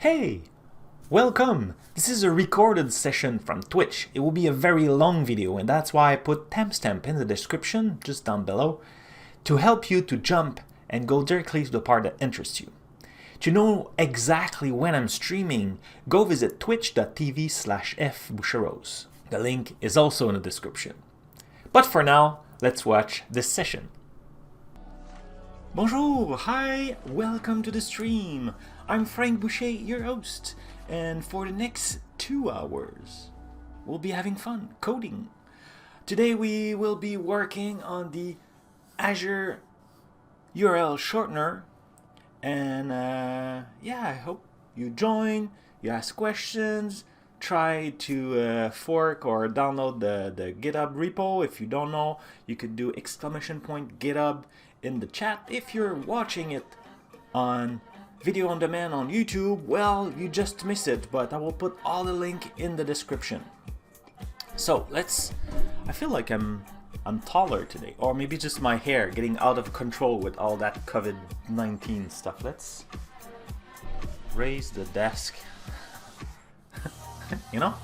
Hey! Welcome! This is a recorded session from Twitch. It will be a very long video, and that's why I put timestamp in the description, just down below, to help you to jump and go directly to the part that interests you. To know exactly when I'm streaming, go visit twitch.tv/fboucheros. The link is also in the description. But for now, let's watch this session. Bonjour! Hi! Welcome to the stream! I'm Frank Boucher, your host, and for the next 2 hours, we'll be having fun coding. Today we will be working on the Azure URL Shortener, and yeah, I hope you join, you ask questions, try to fork or download the GitHub repo. If you don't know, you could do !GitHub in the chat. If you're watching it on video on demand on YouTube, well, you just missed it, but I will put all the link in the description. So I feel like I'm taller today, or maybe just my hair getting out of control with all that COVID-19 stuff. Let's raise the desk. You know,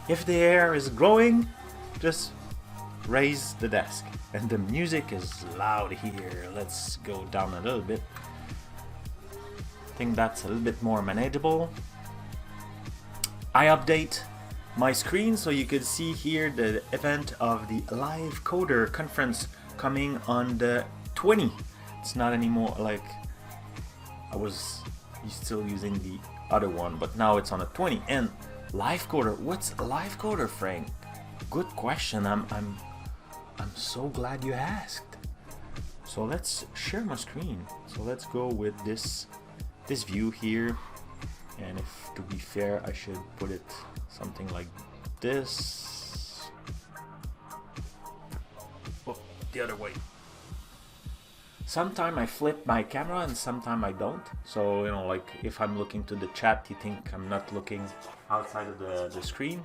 if the hair is growing, just raise the desk. And the music is loud here. Let's go down a little bit. I think that's a little bit more manageable. I update my screen so you could see here the event of the Live Coder conference coming on the 20th. It's not anymore like I was still using the other one, but now it's on the 20th. And Live Coder, what's Live Coder, Frank? Good question. I'm so glad you asked. So let's share my screen. So let's go with this view here, and if to be fair, I should put it something like this. Oh, the other way. Sometime I flip my camera and sometime I don't. So, you know, like if I'm looking to the chat, you think I'm not looking outside of the screen.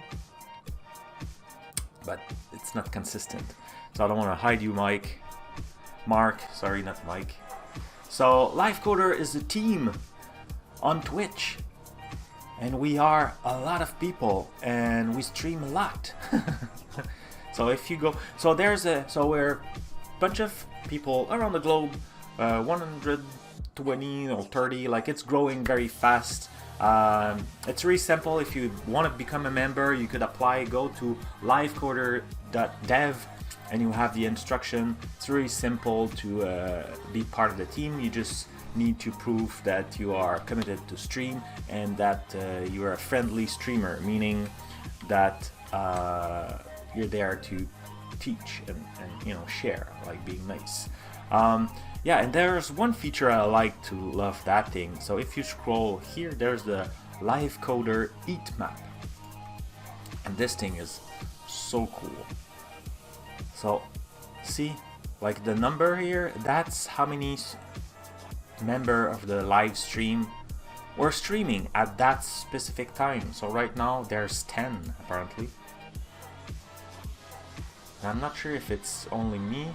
But it's not consistent. So I don't want to hide you, Mark. Sorry, not Mike. So Live Coder is a team on Twitch, and we are a lot of people, and we stream a lot. So if you go, so we're a bunch of people around the globe, 120 or 30, like it's growing very fast. It's really simple. If you want to become a member, you could apply. Go to livecoder.dev and you have the instruction. It's really simple to be part of the team. You just need to prove that you are committed to stream and that you are a friendly streamer, meaning that you're there to teach and you know, share, like being nice. Yeah, and there's one feature I like to love that thing. So if you scroll here, there's the Live Coder heat map, and this thing is so cool. So see, like the number here, that's how many member of the live stream were streaming at that specific time. So right now there's 10 apparently. And I'm not sure if it's only me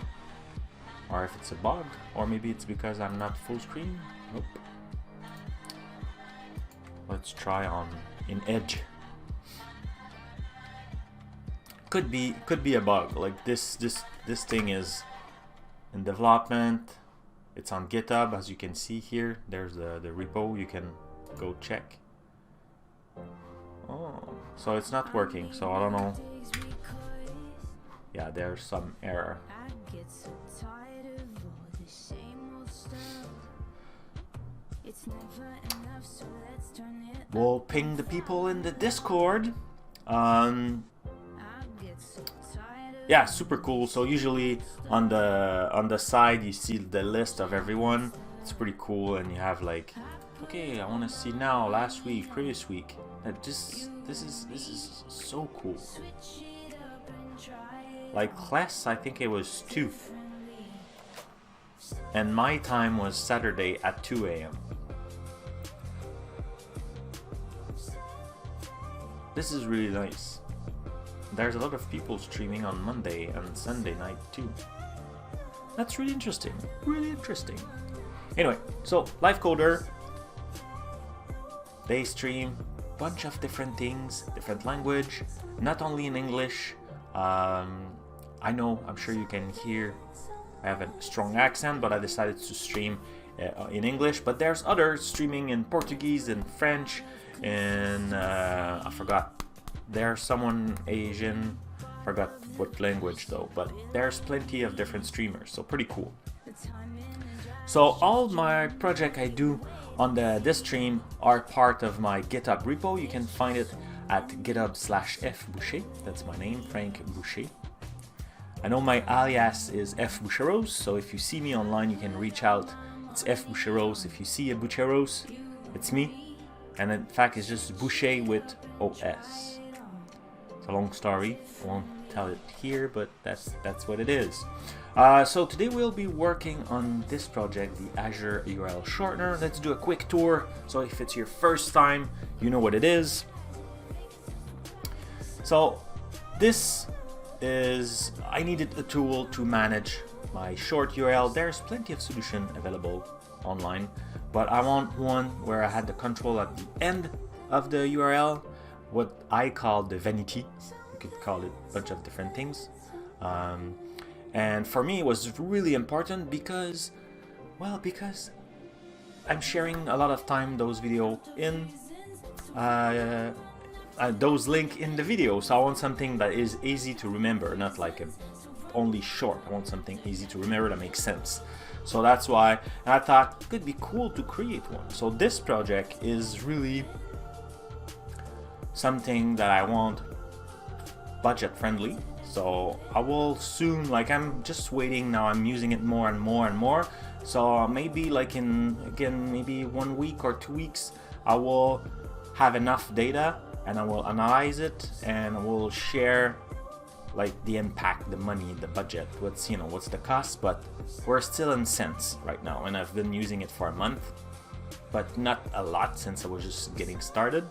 or if it's a bug, or maybe it's because I'm not full screen. Nope. Let's try in Edge. Could be a bug. Like this thing is in development. It's on GitHub, as you can see here. There's the repo. You can go check. Oh, so it's not working. So I don't know. Yeah, there's some error. We'll ping the people in the Discord. Yeah, super cool. So usually on the side you see the list of everyone. It's pretty cool, and you have like, okay, I want to see now, last week, previous week. This is so cool. Like class, I think it was 2, and my time was Saturday at 2 AM. This is really nice. There's a lot of people streaming on Monday and Sunday night too. That's really interesting. Really interesting. Anyway, so Live Coder, They stream a bunch of different things, different language, not only in English. I know, I'm sure you can hear I have a strong accent, but I decided to stream in English. But there's others streaming in Portuguese and French, and I forgot. There's someone Asian, forgot what language though, but there's plenty of different streamers, so pretty cool. So all my project I do on this stream are part of my GitHub repo. You can find it at github/fboucher. That's my name, Frank Boucher. I know my alias is fboucheros, so if you see me online, you can reach out. It's fboucheros. If you see a Boucheros, it's me. And in fact, it's just Boucher with OS. It's a long story. I won't tell it here, but that's what it is. So today we'll be working on this project, the Azure URL Shortener. Let's do a quick tour. So if it's your first time, you know what it is. So this is, I needed a tool to manage my short URL. There's plenty of solution available online, but I want one where I had the control at the end of the URL, what I call the vanity. You could call it a bunch of different things. And for me it was really important because, well, because I'm sharing a lot of time those video in those link in the video, so I want something that is easy to remember, not like only short. I want something easy to remember that makes sense. So that's why I thought it could be cool to create one. So this project is really something that I want budget friendly. So I will soon, like I'm just waiting now, I'm using it more and more and more. So maybe like in, again, maybe 1 week or 2 weeks, I will have enough data and I will analyze it and I will share like the impact, the money, the budget, what's, you know, what's the cost, but we're still in cents right now. And I've been using it for a month, but not a lot since I was just getting started.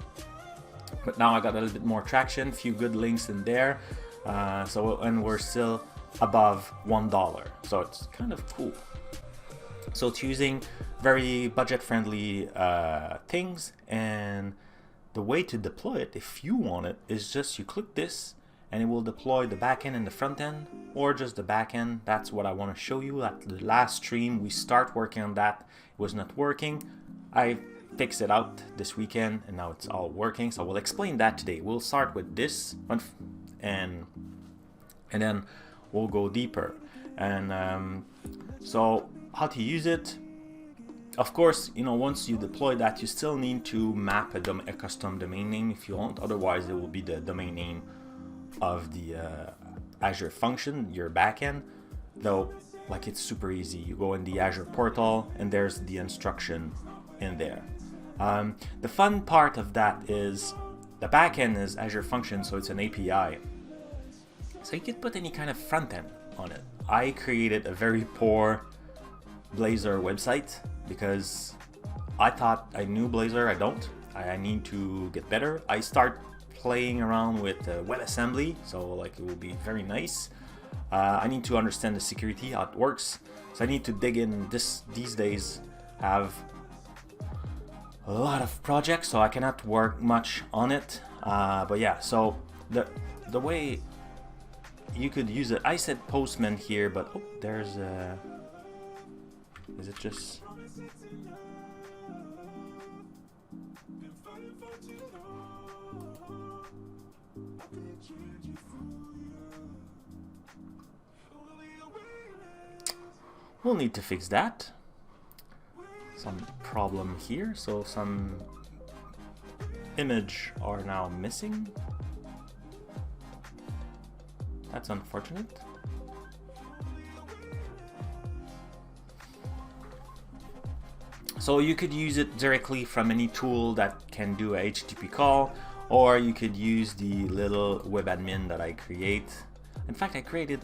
But now I got a little bit more traction, few good links in there. And we're still above $1, so it's kind of cool. So it's using very budget-friendly things, and the way to deploy it, if you want it, is just you click this, and it will deploy the backend and the front end, or just the backend. That's what I want to show you. At the last stream, we start working on that. It was not working. I fixed it out this weekend, and now it's all working. So we'll explain that today. We'll start with this one. And then we'll go deeper. And so how to use it, of course, you know, once you deploy that, you still need to map a custom domain name if you want. Otherwise it will be the domain name of the Azure function, your backend. Though, like, it's super easy. You go in the Azure portal and there's the instruction in there. The fun part of that is the backend is Azure function, so it's an API. So you could put any kind of front end on it. I created a very poor Blazor website because I thought I knew Blazor. I don't. I need to get better. I start playing around with WebAssembly, so like it will be very nice. I need to understand the security, how it works. So I need to dig in. These days I have a lot of projects, so I cannot work much on it. But yeah, so the way you could use it, I said Postman here, but oh, there's a, is it just, we'll need to fix that. Some problem here, so some image are now missing. That's unfortunate. So you could use it directly from any tool that can do a HTTP call, or you could use the little web admin that I create. In fact, I created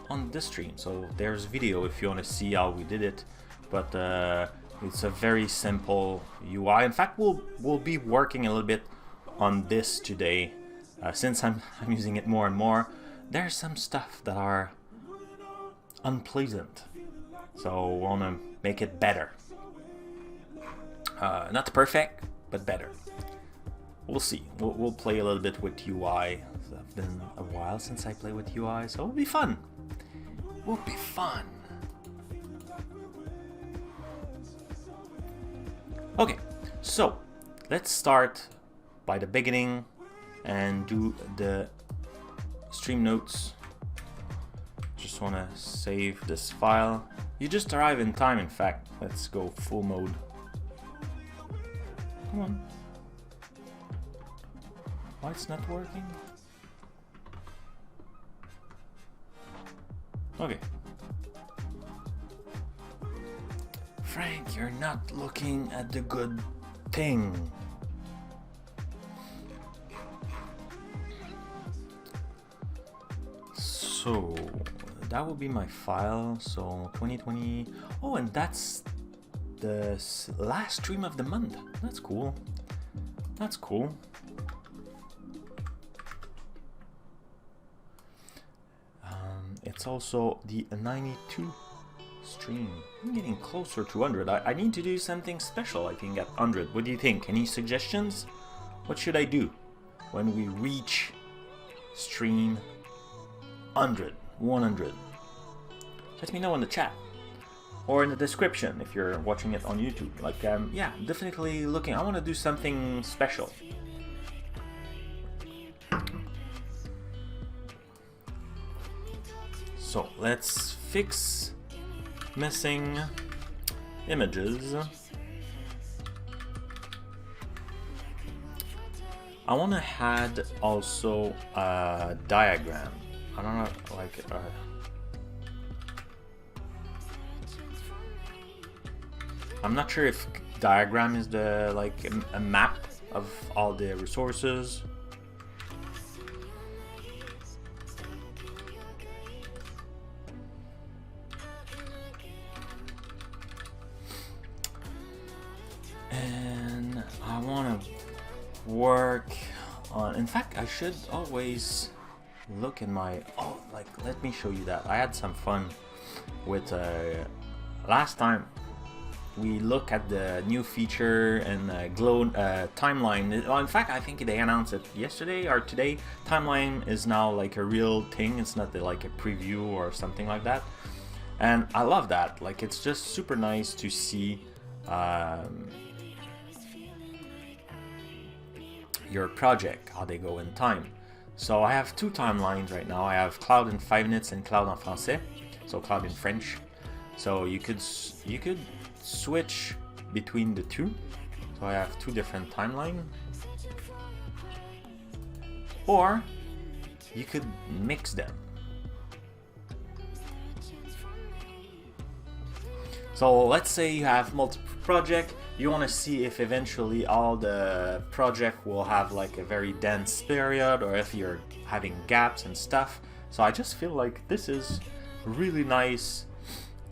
on this stream, so there's video if you want to see how we did it. But it's a very simple UI. In fact, we'll be working a little bit on this today, since I'm using it more and more. There's some stuff that are unpleasant, so I want to make it better. Not perfect, but better. we'll see. We'll play a little bit with UI. It's been a while since I played with UI, so it'll be fun. Will be fun. Okay, so let's start by the beginning and do the stream notes. Just want to save this file. You just arrive in time, in fact. Let's go full mode. Come on. Why it's not working? Okay. Frank, you're not looking at the good thing. So that will be my file. So 2020. Oh, and that's the last stream of the month. That's cool. That's cool. It's also the 92 stream. I'm getting closer to 100. I need to do something special, I think, at 100. What do you think? Any suggestions? What should I do when we reach stream 100? Let me know in the chat or in the description if you're watching it on YouTube. Like, yeah, definitely looking. I want to do something special. So let's fix missing images. I want to add also a diagram. I don't know, like I'm not sure if diagram is the a map of all the resources. And I want to work on, in fact, I should always look in my, let me show you that. I had some fun with, last time we look at the new feature and glow timeline. Well, in fact, I think they announced it yesterday or today. Timeline is now like a real thing. It's not like a preview or something like that. And I love that. Like, it's just super nice to see your project, how they go in time. So I have two timelines right now. I have Cloud in 5 minutes and Cloud en français, so Cloud in French. So you could switch between the two. So I have two different timelines, or you could mix them. So let's say you have multiple projects. You want to see if eventually all the project will have like a very dense period, or if you're having gaps and stuff. So I just feel like this is really nice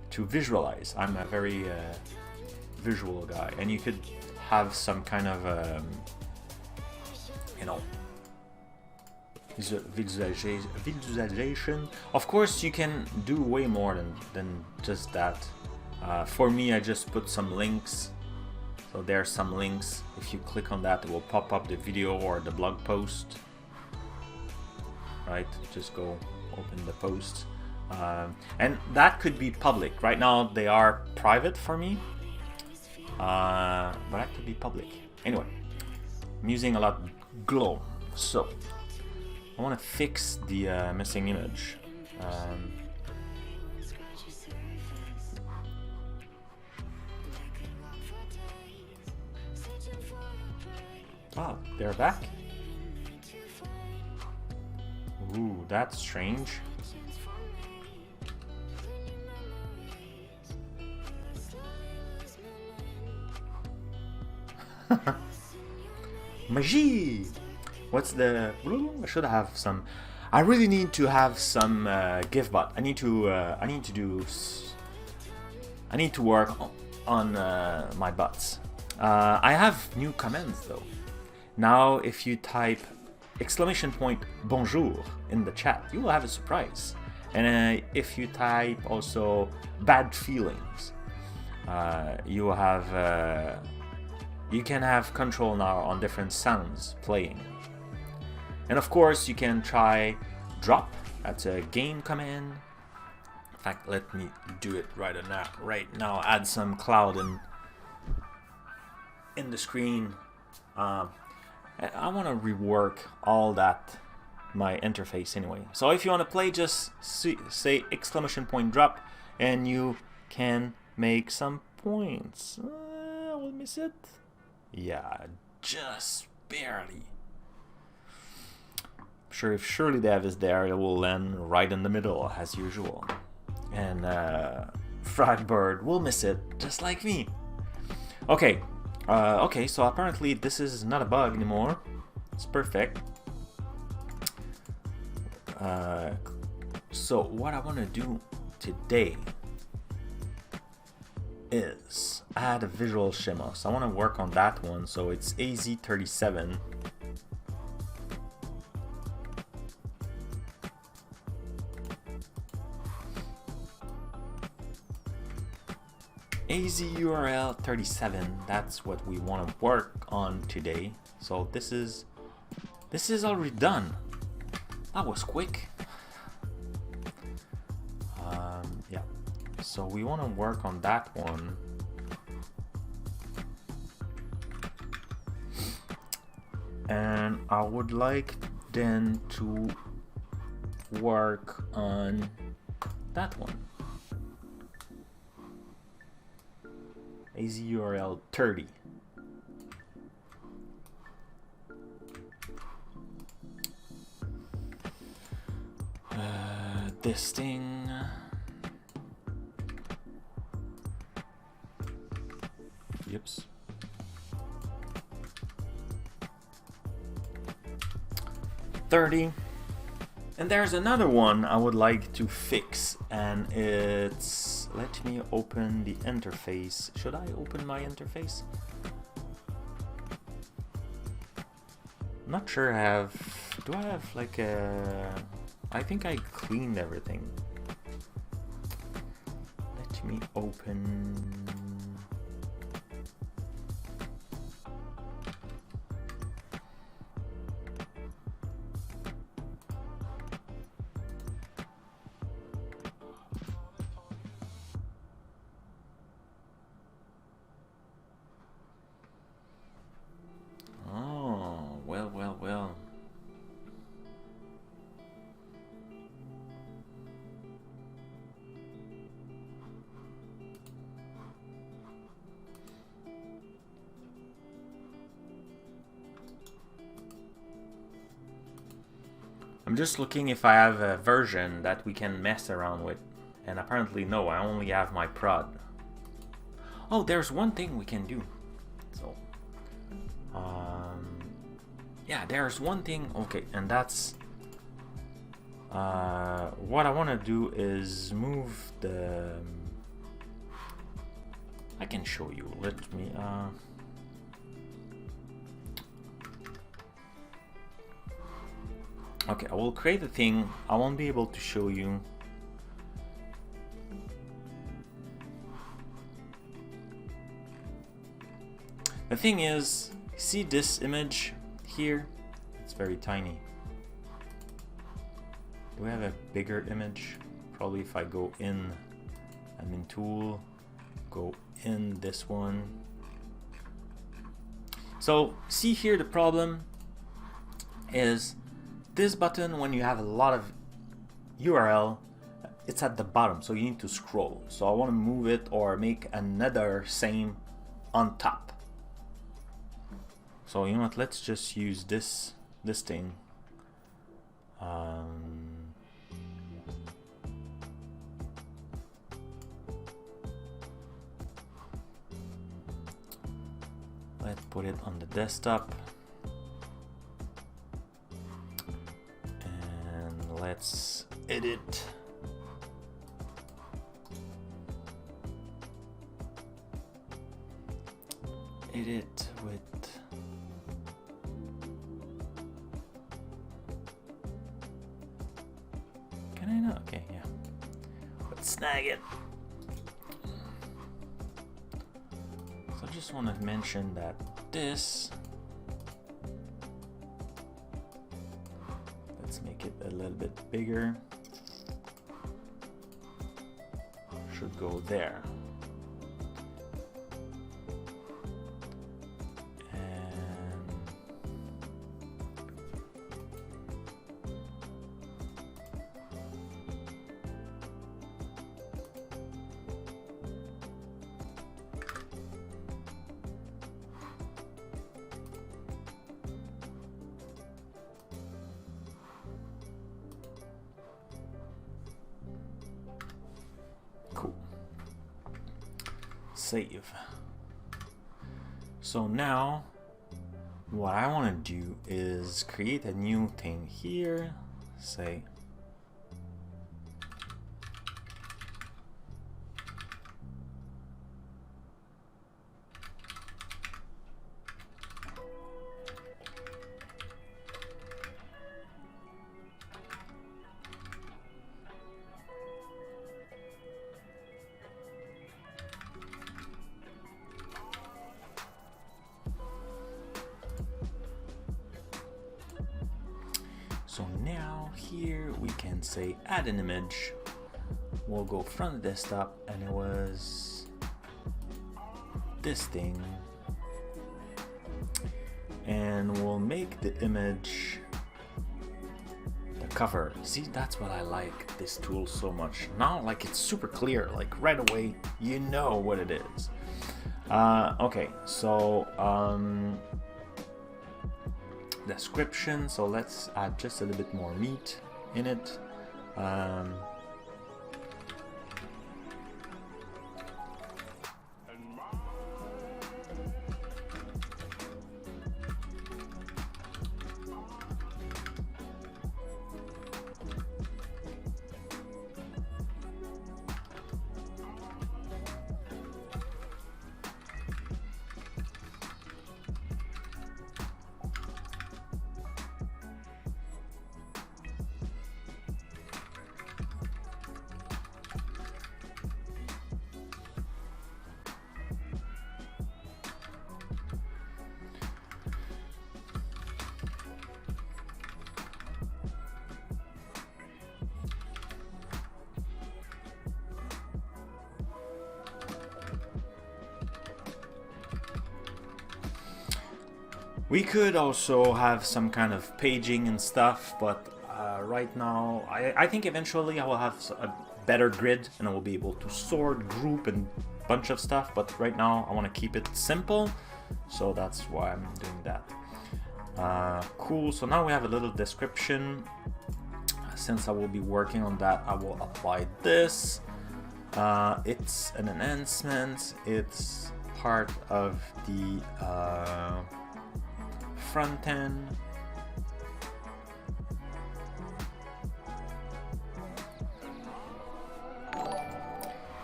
to visualize. I'm a very visual guy, and you could have some kind of you know, visualization. Of course, you can do way more than just that. For me, I just put some links. So there are some links. If you click on that, it will pop up the video or the blog post. Right? Just go open the post. And that could be public. Right now, they are private for me. But that could be public. Anyway, I'm using a lot of glow. So I want to fix the missing image. Oh, they're back. Ooh, that's strange. Magie! What's the... I should have some... I really need to have some GIF bot. I need to work on my bots. I have new comments though. Now, if you type !Bonjour in the chat, you will have a surprise. And if you type also bad feelings, you will have you can have control now on different sounds playing. And of course you can try drop. That's a game command. In fact, let me do it right now. Add some cloud in the screen. I want to rework all that, my interface anyway. So if you want to play, just say !drop and you can make some points. We'll miss it. Yeah, just barely. Sure, if Surely Dev is there, it will land right in the middle as usual. And Fragbird will miss it, just like me. Okay, okay, so apparently this is not a bug anymore. It's perfect. So what I want to do today is add a visual schema. So I want to work on that one. So it's AZ37. AZURL 37, that's what we want to work on today. So this is already done. That was quick. Yeah, so we want to work on that one. And I would like then to work on that one. AZURL 30. This thing. Yips. $30. And there's another one I would like to fix, and it's, let me open the interface. Should I open my interface? I'm not sure I have, do I have like a, I think I cleaned everything. Let me open. Well. I'm just looking if I have a version that we can mess around with, and apparently no, I only have my prod. Oh, there's one thing we can do. So yeah, there's one thing. Okay, and that's what I want to do is move the, I can show you, let me okay, I will create a thing. I won't be able to show you. The thing is, see this image here? It's very tiny. Do we have a bigger image? Probably if I go in, I'm in tool, go in this one. So see here, the problem is this button, when you have a lot of URL, it's at the bottom, so you need to scroll. So I want to move it or make another same on top. So you know what, let's just use this thing. Let's put it on the desktop. And let's edit. Edit with okay, yeah. Let's snag it. So I just want to mention that this. Let's make it a little bit bigger. Should go there. Cool. Save. So now what I want to do is create a new thing here. Say so now here we can say add an image. We'll go from the desktop, and it was this thing, and we'll make the image the cover. See, that's what I like this tool so much. Now, like, it's super clear, like right away you know what it is. Okay, so description, so let's add just a little bit more meat in it. We could also have some kind of paging and stuff, but right now I think eventually I will have a better grid and I will be able to sort, group, and bunch of stuff, but right now I want to keep it simple, so that's why I'm doing that. Cool, so now we have a little description. Since I will be working on that, I will apply this. It's an enhancement, it's part of the front end.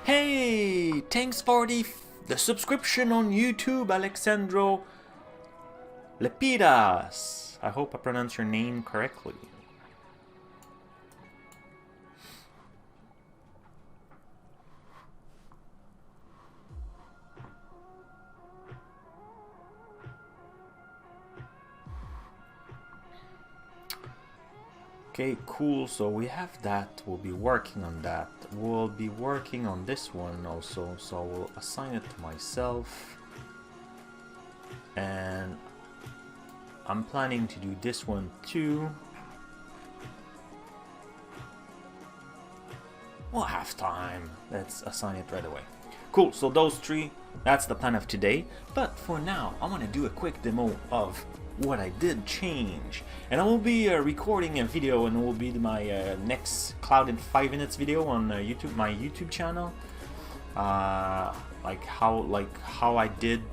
Hey, thanks for the subscription on YouTube, Alexandro Lepidas. I hope I pronounced your name correctly. Okay, cool, so we have that, we'll be working on that. We'll be working on this one also, so we'll assign it to myself. And I'm planning to do this one too. We'll have time, let's assign it right away. Cool, so those three, that's the plan of today. But for now, I want to do a quick demo of what I did change, and I will be recording a video, and it will be my next Cloud in 5 minutes video on YouTube, my YouTube channel, like how I did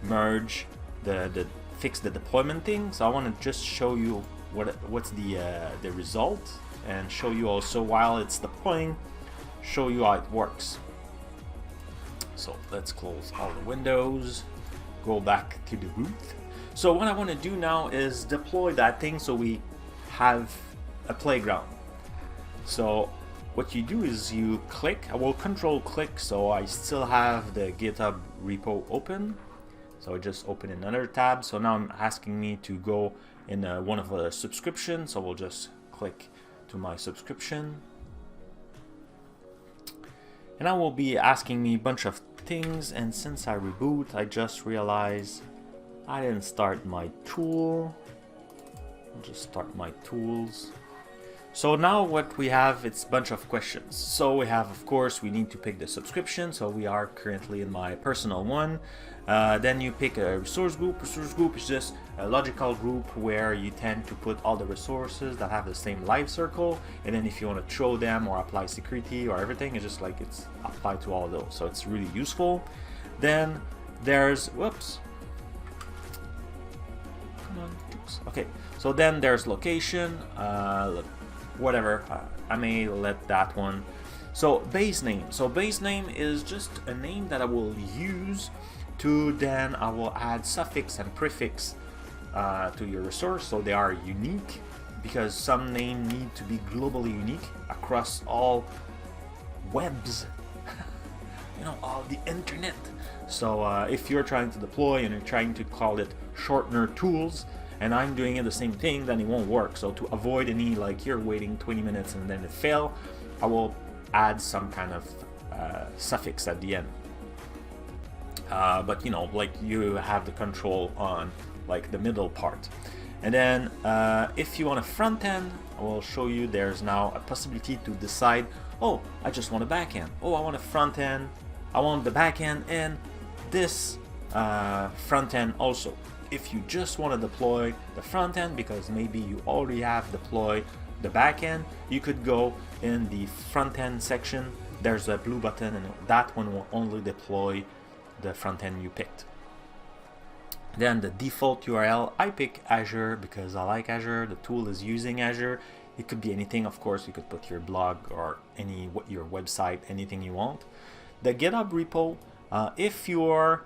merge the fix the deployment thing. So I want to just show you what's the result, and show you also while it's deploying, show you how it works. So let's close all the windows, go back to the booth. So what I want to do now is deploy that thing so we have a playground. So what you do is you click, I will control click, so I still have the GitHub repo open. So I just open another tab. So now I'm asking me to go in one of the subscriptions. So we'll just click to my subscription. And now will be asking me a bunch of things. And since I reboot, I just realized I didn't start my tool. I'll just start my tools. So now what we have, it's a bunch of questions. So we have, of course, we need to pick the subscription. So we are currently in my personal one. Then you pick a resource group. Resource group is just a logical group where you tend to put all the resources that have the same life circle. And then if you want to throw them or apply security or everything, it's just like it's applied to all of those. So it's really useful. Then there's, whoops. Come on, oops. Okay, so then there's location. Whatever, I may let that one. So base name. So base name is just a name that I will use to then I will add suffix and prefix to your resource, so they are unique, because some names need to be globally unique across all webs, you know, all the internet. So if you're trying to deploy and you're trying to call it shortener tools, and I'm doing it the same thing, then it won't work. So to avoid any, like you're waiting 20 minutes and then it fail, I will add some kind of suffix at the end. But you know, like you have the control on like the middle part. And then if you want a front end, I will show you there's now a possibility to decide, oh, I just want a back end. Oh, I want a front end. I want the back end and this front end also. If you just want to deploy the front end because maybe you already have deployed the back end, you could go in the front end section. There's a blue button and that one will only deploy the front end you picked. Then the default URL, I pick Azure because I like Azure. The tool is using Azure. It could be anything, of course. You could put your blog or your website, anything you want. The GitHub repo, if you're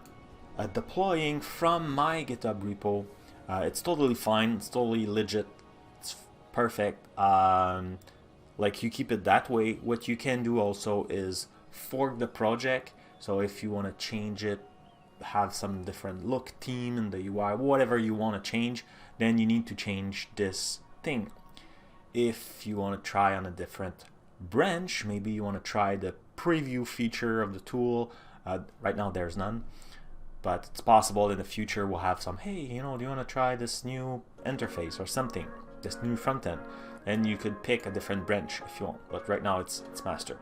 deploying from my GitHub repo, it's totally fine, it's totally legit, it's perfect. Like you keep it that way. What you can do also is fork the project. So if you want to change it, have some different look, theme in the UI, whatever you want to change, then you need to change this thing. If you want to try on a different branch, maybe you want to try the preview feature of the tool. Right now there's none. But it's possible in the future we'll have some, hey, you know, do you want to try this new interface or something, this new front end? And you could pick a different branch if you want, but right now it's master.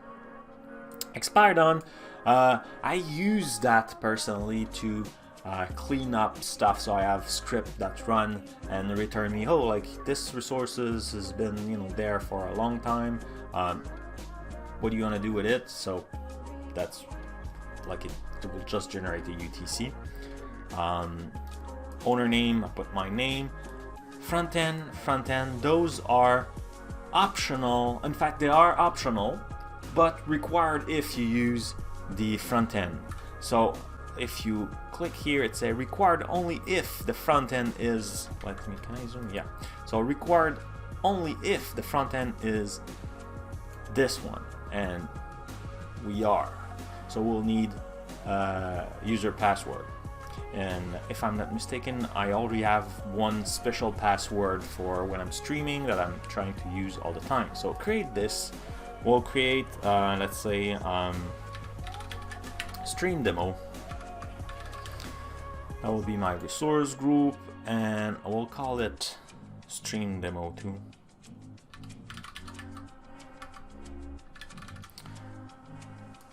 Expired on, I use that personally to clean up stuff, so I have script that run and return me, oh, like this resources has been, you know, there for a long time. What do you want to do with it? So that's like it will just generate a UTC. Owner name, I put my name. Front end, those are optional. In fact, they are optional, but required if you use the front end. So if you click here, it says required only if the front end is, can I zoom? Yeah. So required only if the front end is this one, and we are. So we'll need user password, and if I'm not mistaken, I already have one special password for when I'm streaming that I'm trying to use all the time. So create this. We'll create let's say stream demo. That will be my resource group, and I will call it stream demo 2.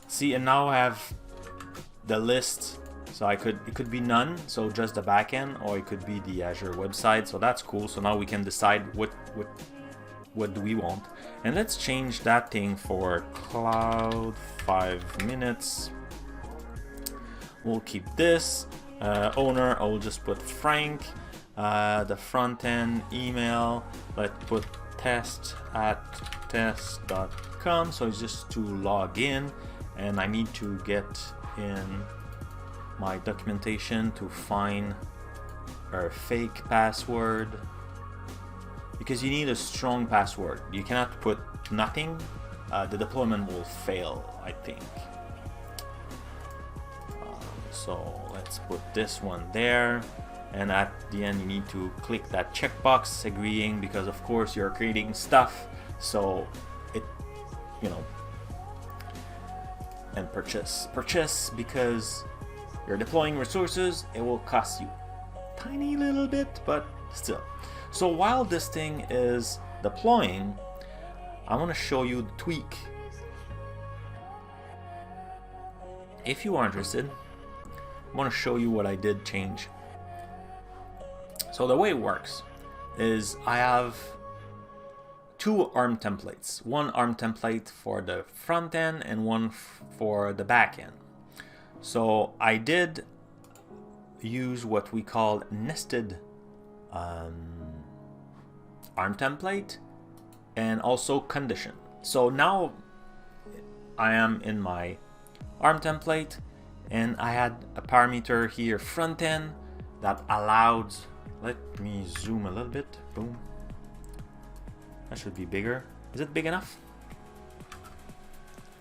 See, and now I have the list, so it could be none, so just the backend, or it could be the Azure website. So that's cool. So now we can decide what do we want, and let's change that thing for cloud 5 minutes. We'll keep this owner. I will just put Frank. The front end email, let's put test@test.com. So it's just to log in, and I need to get in my documentation to find a fake password, because you need a strong password. You cannot put nothing. The deployment will fail, I think. So let's put this one there, and at the end you need to click that checkbox agreeing, because of course you're creating stuff, so it, you know, and purchase because you're deploying resources. It will cost you tiny little bit, but still. So while this thing is deploying, I want to show you the tweak. If you are interested, I want to show you what I did change. So the way it works is I have two ARM templates. One ARM template for the front end and one for the back end. So I did use what we call nested ARM template and also condition. So now I am in my ARM template, and I had a parameter here, front end, that allowed, let me zoom a little bit, boom. That should be bigger. Is it big enough?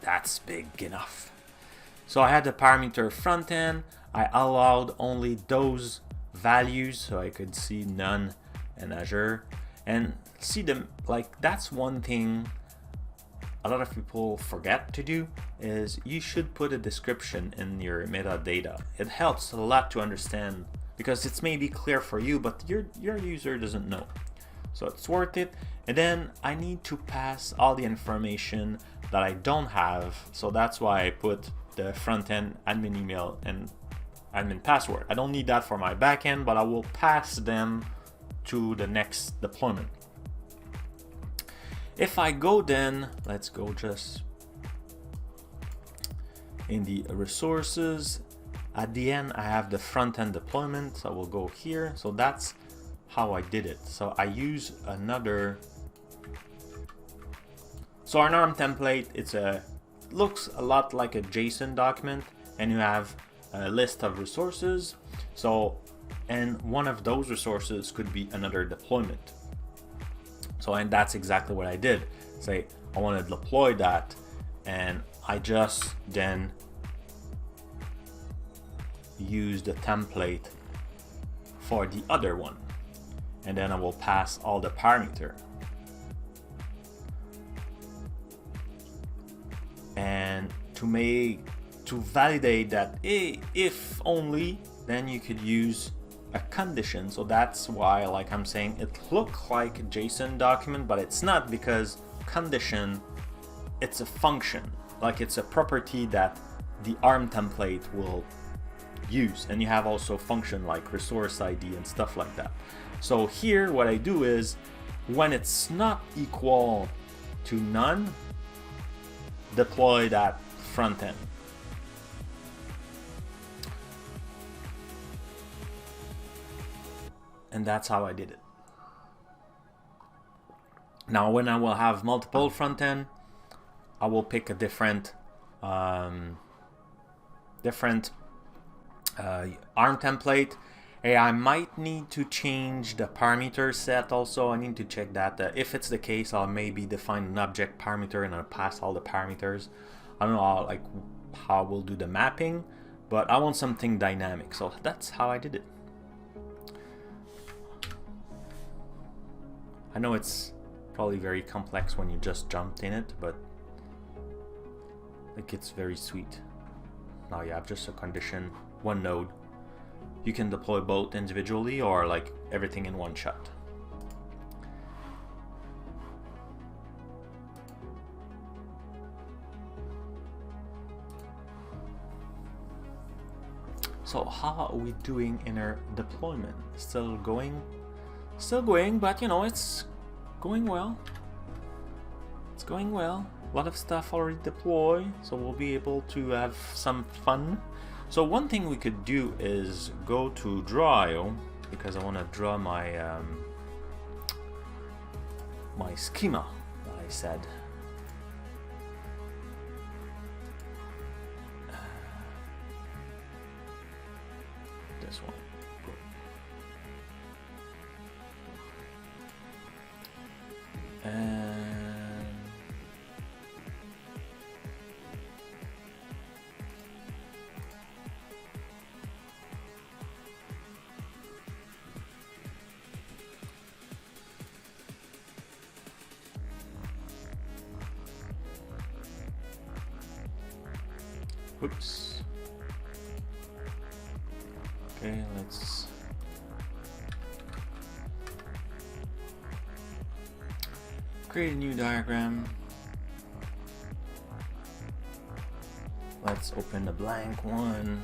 That's big enough. So I had the parameter front end. I allowed only those values, so I could see none and Azure, and see them. Like, that's one thing a lot of people forget to do, is you should put a description in your metadata. It helps a lot to understand, because it's maybe clear for you, but your user doesn't know. So it's worth it. And then I need to pass all the information that I don't have. So that's why I put the front end admin email and admin password. I don't need that for my backend, but I will pass them to the next deployment. If I go then, let's go just in the resources. At the end, I have the front end deployment. So I will go here. So that's how I did it. So I use another. So our ARM template, looks a lot like a JSON document, and you have a list of resources. So, and one of those resources could be another deployment. So, and that's exactly what I did. Say, I want to deploy that, and I just then use the template for the other one. And then I will pass all the parameter. And to validate that if only, then you could use a condition. So that's why, like I'm saying, it looks like a JSON document, but it's not, because condition, it's a function, like it's a property that the ARM template will use. And you have also function like resource ID and stuff like that. So here what I do is, when it's not equal to none, deploy that front end. And that's how I did it. Now when I will have multiple front end, I will pick a different ARM template. Hey, I might need to change the parameter set also. I need to check that. If it's the case, I'll maybe define an object parameter and I'll pass all the parameters. I don't know how we'll do the mapping, but I want something dynamic. So that's how I did it. I know it's probably very complex when you just jumped in it, but like, it's very sweet. Now you have just a condition, one node. You can deploy both individually or like everything in one shot. So how are we doing in our deployment? Still going? Still going, but you know, it's going well. It's going well. A lot of stuff already deployed, so we'll be able to have some fun. So one thing we could do is go to DrawIO, because I want to draw my my schema that I said. This one. And Oops. Okay, let's create a new diagram. Let's open a blank one.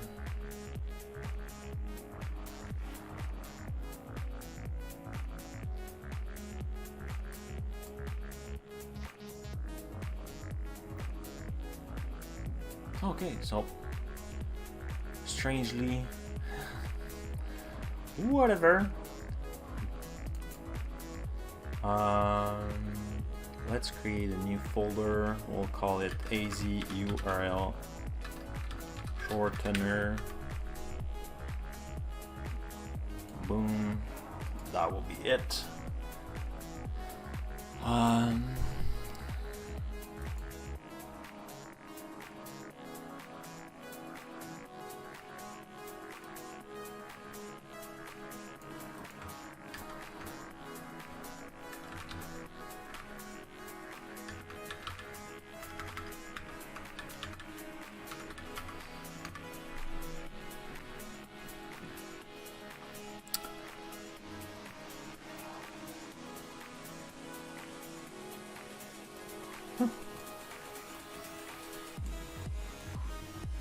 Okay, so strangely, whatever. Let's create a new folder. We'll call it AzUrl Shortener. Boom. That will be it.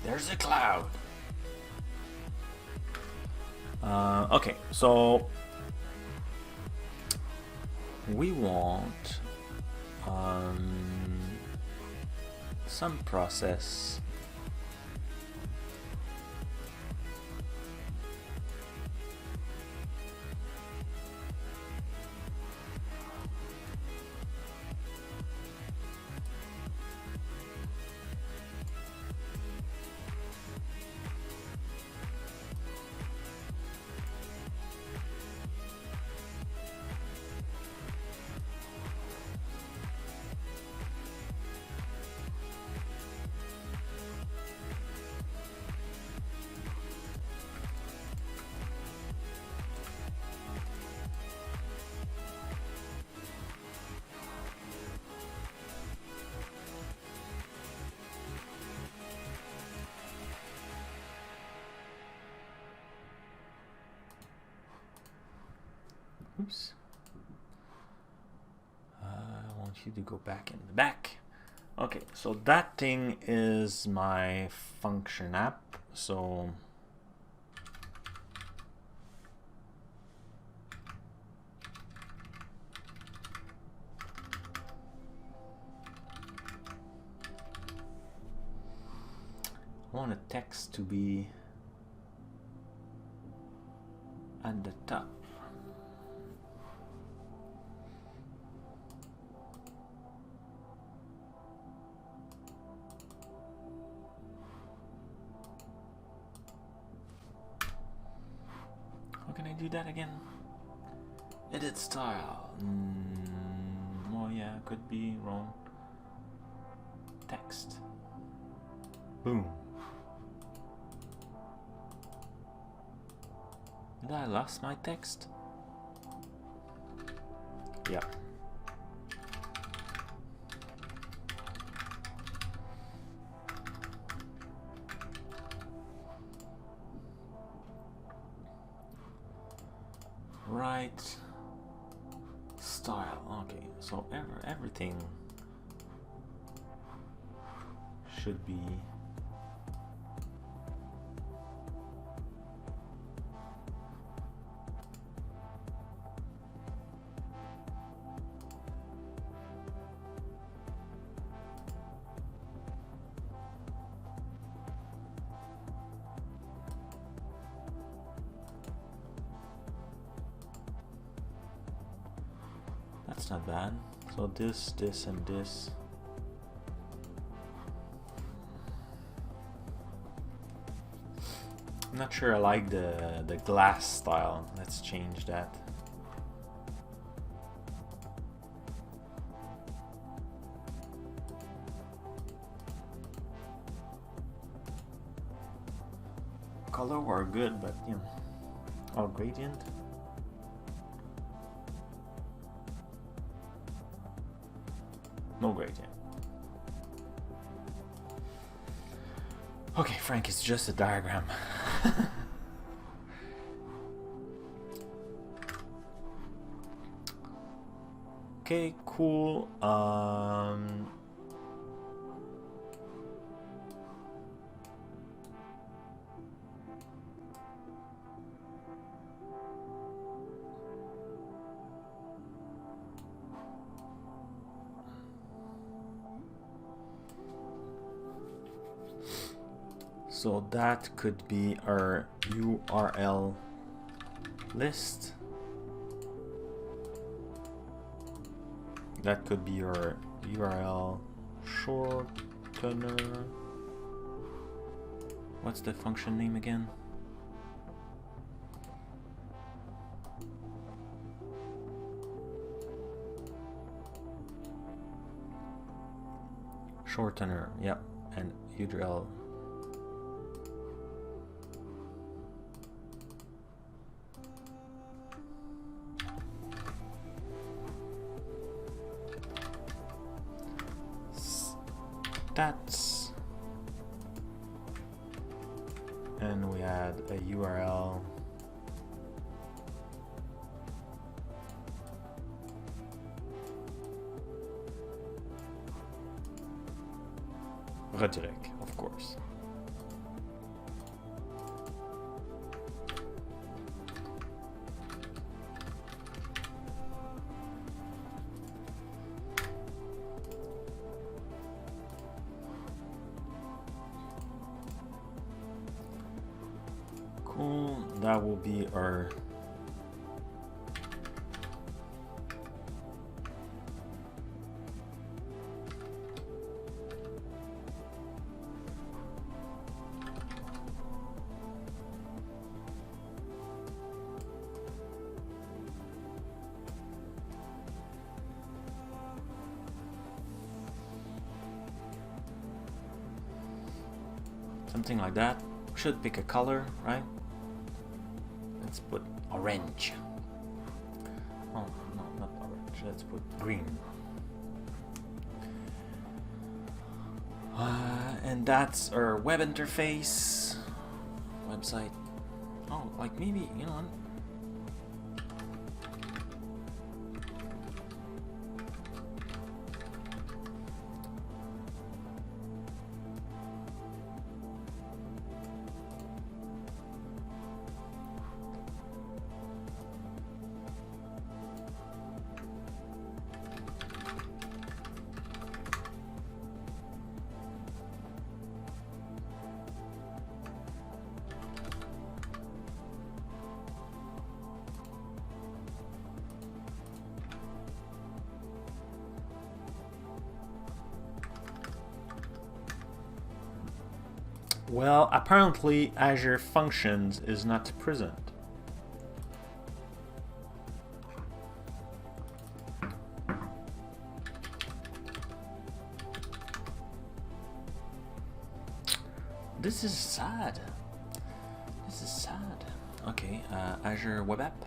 There's a cloud. Okay, so we want some process Oops. I want you to go back in the back. Okay, so that thing is my function app. So I want the text to be at the top. How can I do that again? Edit style. Oh yeah, could be wrong. Text. Boom. Did I lost my text? Yeah. Right. Style. Okay, so everything should be that's not bad. So this, and this. I'm not sure I like the glass style. Let's change that. Color were good, but you know, oh, gradient. No gradient. Okay, Frank, it's just a diagram. Okay, cool. So that could be our URL list. That could be your URL shortener. What's the function name again? Shortener, yep, and URL. Stats, and we add a URL redirect, of course. Cool, that will be our something like that. We should pick a color, right? Let's put orange. Oh, no, not orange. Let's put green. And that's our web interface. Website. Oh, like maybe, you know. Well, apparently Azure Functions is not present. This is sad. This is sad. Okay, Azure Web App.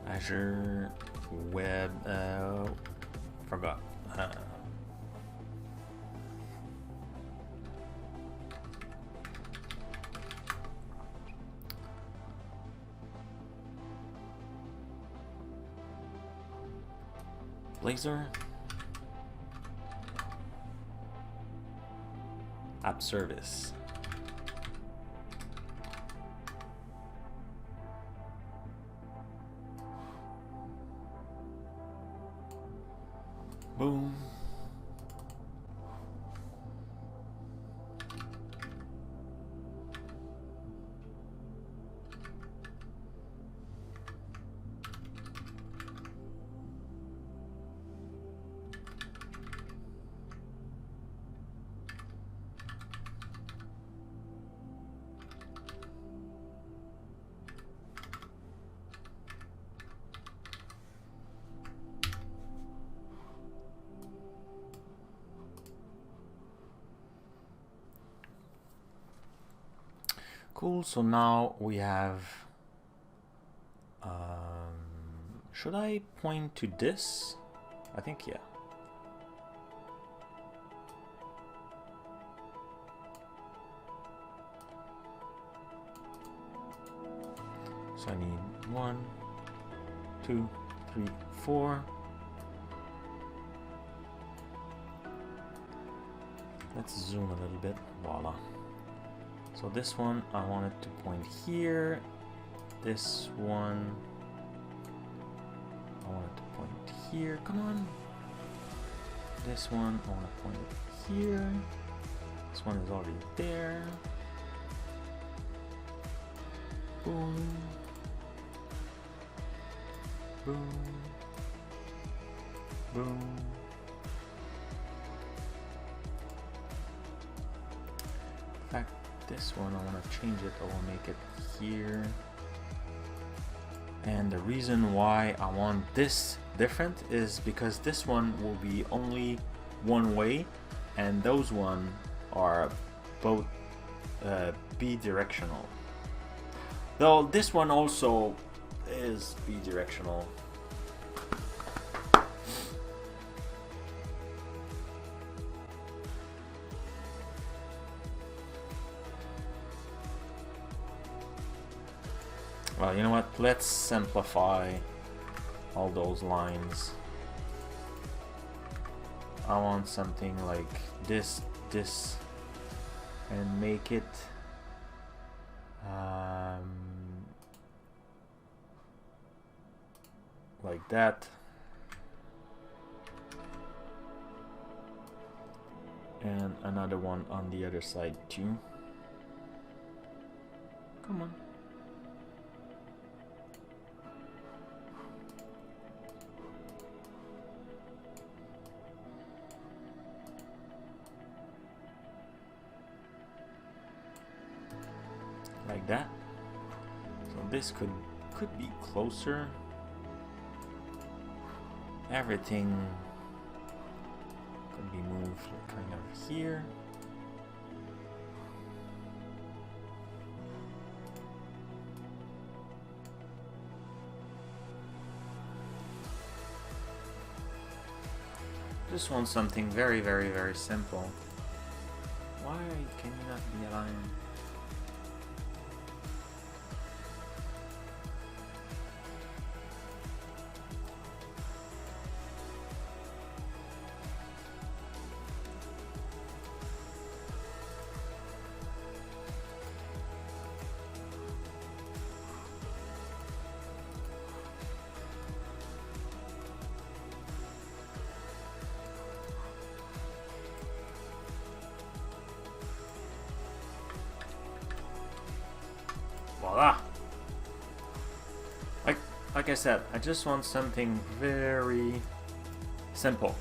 Azure Web, forgot. Blazor. App Service. Boom. Cool, so now we have, should I point to this? I think, yeah. So I need 1, 2, 3, 4. Let's zoom a little bit. Voila. So this one I want it to point here. This one I want it to point here. Come on. This one I want to point it here. This one is already there. Boom. Boom. Boom. In fact, this one I want to change it. I will make it here. And the reason why I want this different is because this one will be only one way, and those one are both bidirectional. Though this one also is bidirectional. Well, you know what? Let's simplify all those lines. I want something like this, and make it like that. And another one on the other side too. Come on. Like that. So this could be closer. Everything could be moved kind of here. Just want something very, very, very simple. Why can you not be aligned? Voila! Like I said, I just want something very simple.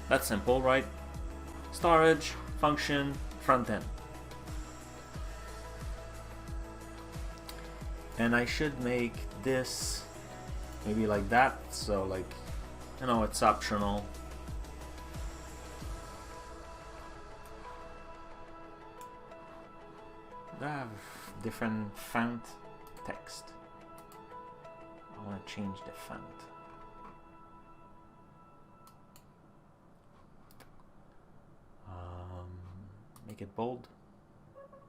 That's simple, right? Storage, function, front end. And I should make this maybe like that, so like, you know, it's optional. I have different font text. I want to change the font. Make it bold.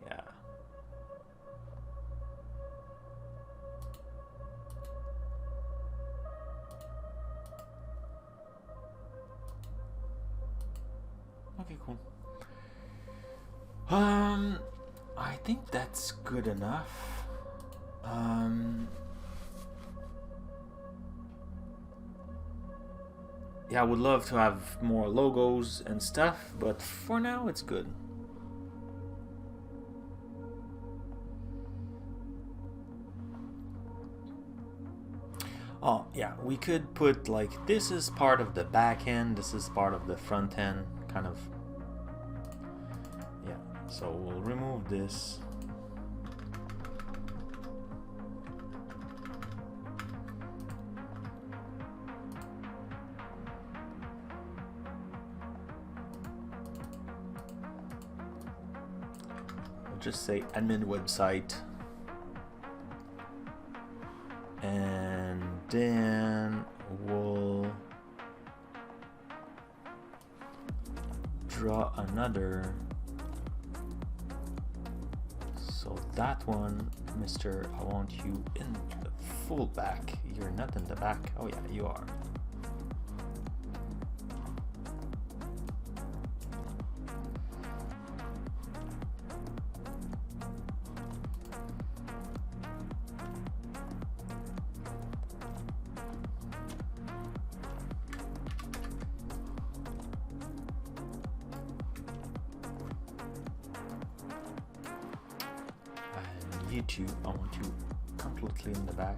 Yeah. Okay, cool. I think that's good enough. Yeah, I would love to have more logos and stuff, but for now it's good. Oh, yeah, we could put like, this is part of the back end, this is part of the front end, kind of. Yeah, so we'll remove this. We'll just say admin website. And then we'll draw another. So that one, Mr. I want you in the full back. You're not in the back. Oh yeah, you are. You two, I want you completely in the back,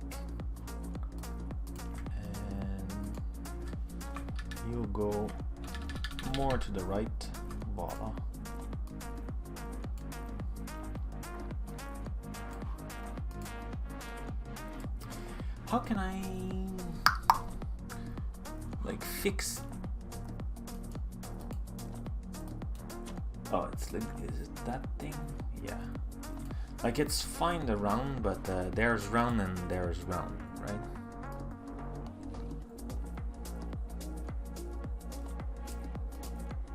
and you'll go more to the right. Voila. How can I like fix? Oh, it's like, is it that thing? Yeah. Like it's fine the round, but there's round and there's round, right?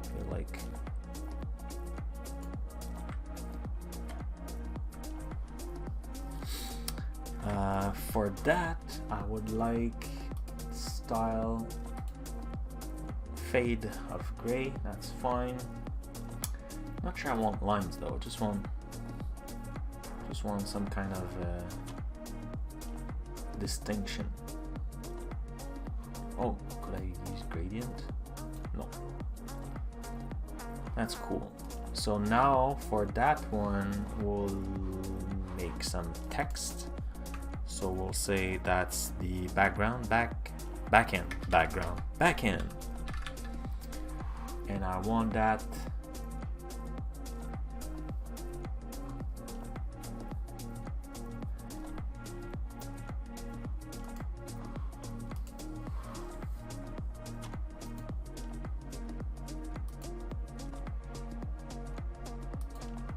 Feel like for that I would like style fade of gray. That's fine. Not sure I want lines though. Just want some kind of distinction. Oh, could I use gradient? No. That's cool. So now for that one, we'll make some text. So we'll say that's the background, backend, background, backend. And I want that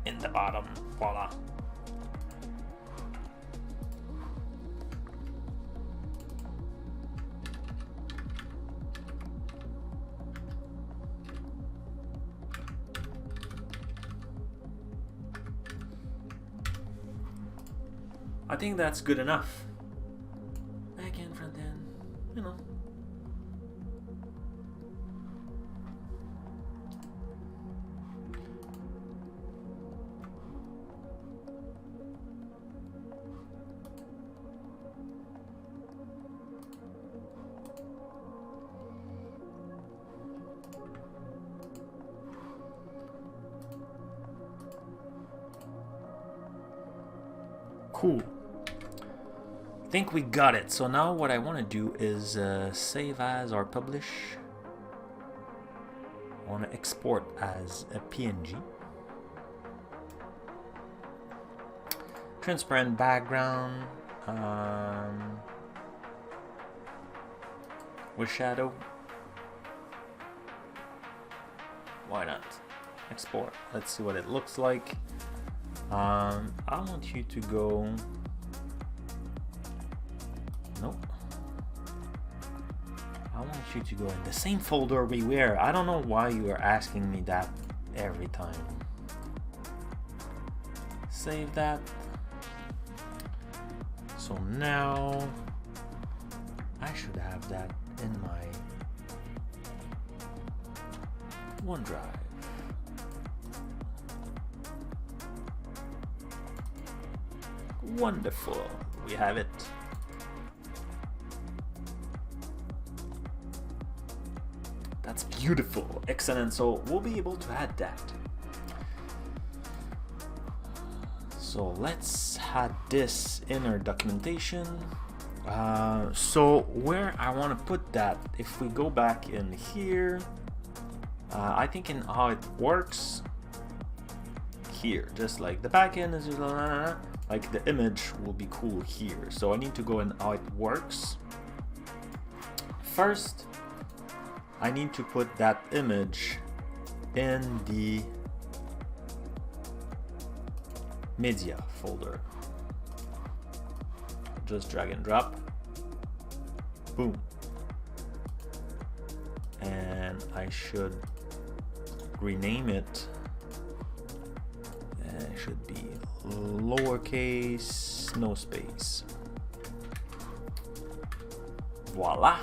in the bottom. Voila. I think that's good enough. Back end, front end, you know. Cool. I think we got it. So now what I want to do is save as or publish. I want to export as a PNG. Transparent background with shadow. Why not? Export. Let's see what it looks like. I want you to go. Nope. I want you to go in the same folder we were. I don't know why you are asking me that every time. Save that. So now I should have that in my OneDrive. Wonderful, we have it. That's beautiful, excellent. So we'll be able to add that. So let's add this in our documentation. So where I want to put that, if we go back in here, I think in how it works here, just like the backend is like the image will be cool here. So I need to go in how it works. First, I need to put that image in the media folder. Just drag and drop. Boom. And I should rename it. It should be lowercase, no space. Voila.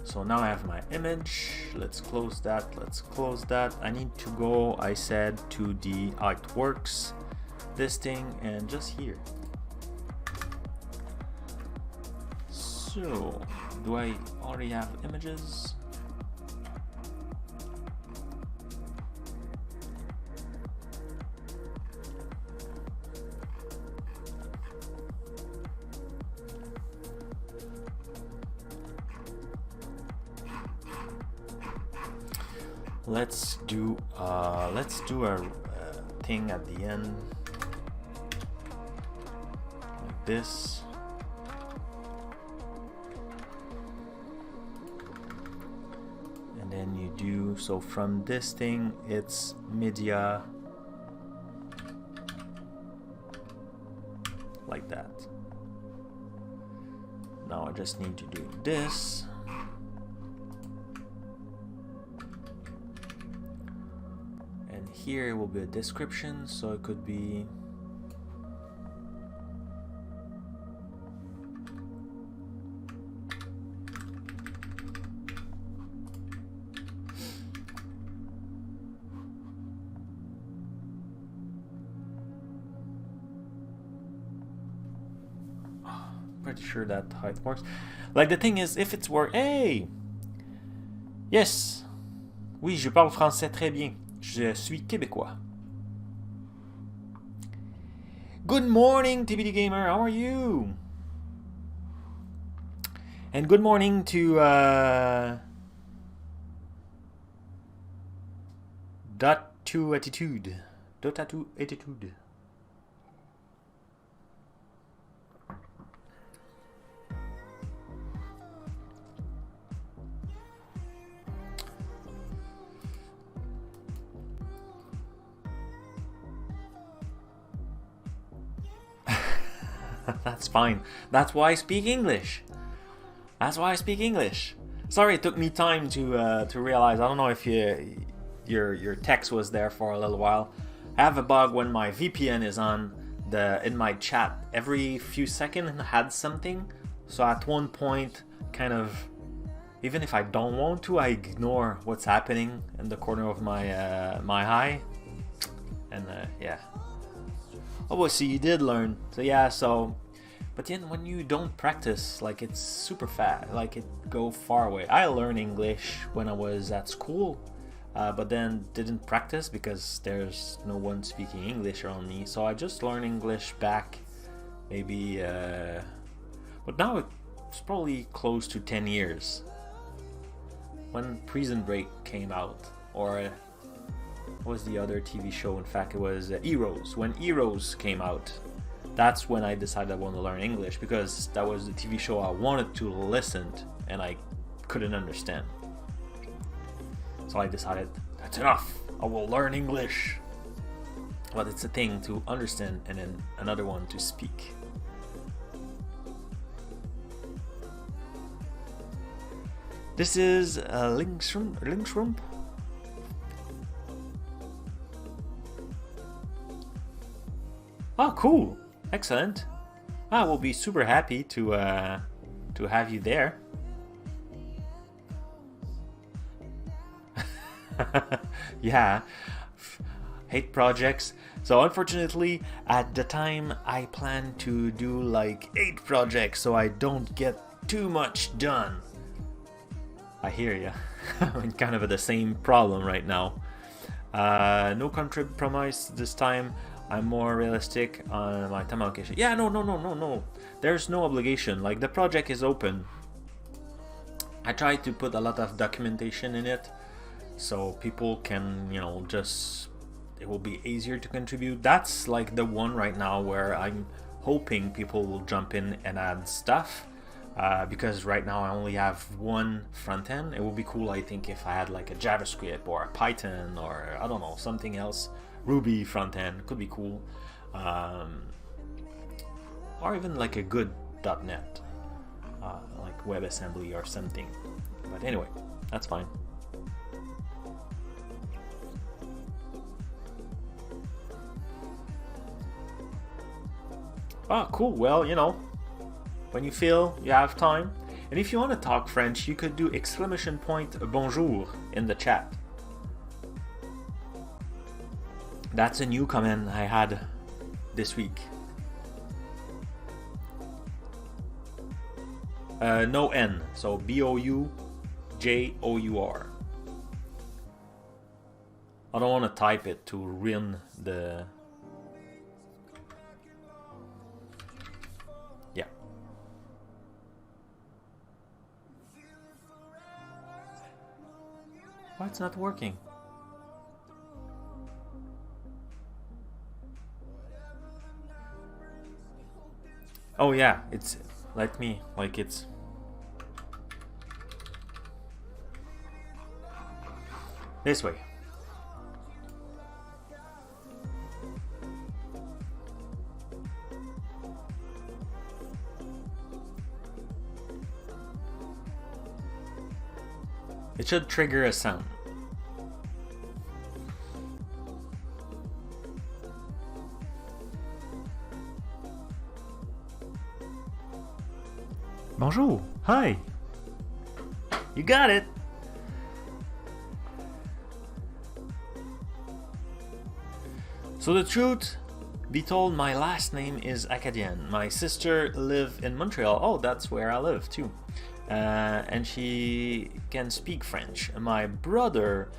So now I have my image. Let's close that. Let's close that. I need to go, I said, to the how it works, this thing, and just here. So, do I already have images? Let's do a thing at the end like this. And then you do, so from this thing it's media like that. Now I just need to do this. Here will be a description, so it could be pretty sure that's how it works. Like the thing is, if it's work, hey, yes, oui, je parle français très bien. Je suis québécois. Good morning, TBD Gamer. How are you? And good morning to Dot2 Attitude. Dot2 Attitude. That's fine. That's why I speak English. That's why I speak English. Sorry, it took me time to realize. I don't know if your text was there for a little while. I have a bug when my VPN is on in my chat. Every few seconds it had something. So at one point, kind of, even if I don't want to, I ignore what's happening in the corner of my my eye. And yeah. Oh, well, so you did learn. So yeah, so, but then when you don't practice, like it's super fast, like it go far away. I learned English when I was at school, but then didn't practice because there's no one speaking English around me. So I just learned English back, maybe, but now it's probably close to 10 years. When Prison Break came out, or what was the other TV show? In fact, it was Heroes. When Heroes came out, that's when I decided I wanted to learn English, because that was the TV show I wanted to listen to and I couldn't understand. So I decided, that's enough, I will learn English. But it's a thing to understand and then another one to speak. This is Linkshroom. Oh, cool! Excellent. I will be super happy to have you there. Yeah, hate projects. So unfortunately, at the time, I plan to do like 8 projects, so I don't get too much done. I hear ya. I'm kind of at the same problem right now. No compromise this time. I'm more realistic on my time allocation. Yeah, no. There's no obligation. Like, the project is open. I try to put a lot of documentation in it, so people can, you know, just, it will be easier to contribute. That's like the one right now where I'm hoping people will jump in and add stuff. Because right now I only have one front end. It would be cool, I think, if I had like a JavaScript or a Python or I don't know, something else. Ruby front end could be cool, or even like a good .NET, like WebAssembly or something. But anyway, that's fine. Oh, cool. Well, you know, when you feel you have time. And if you want to talk French, you could do exclamation point bonjour in the chat. That's a new command I had this week. No N, so B-O-U-J-O-U-R. I don't want to type it to ruin the... Yeah. Why it's not working? Oh yeah, it's like me, like it's... This way. It should trigger a sound. Bonjour. Hi. You got it. So the truth be told, my last name is Acadian. My sister lives in Montreal. Oh, that's where I live too. And she can speak French. My brother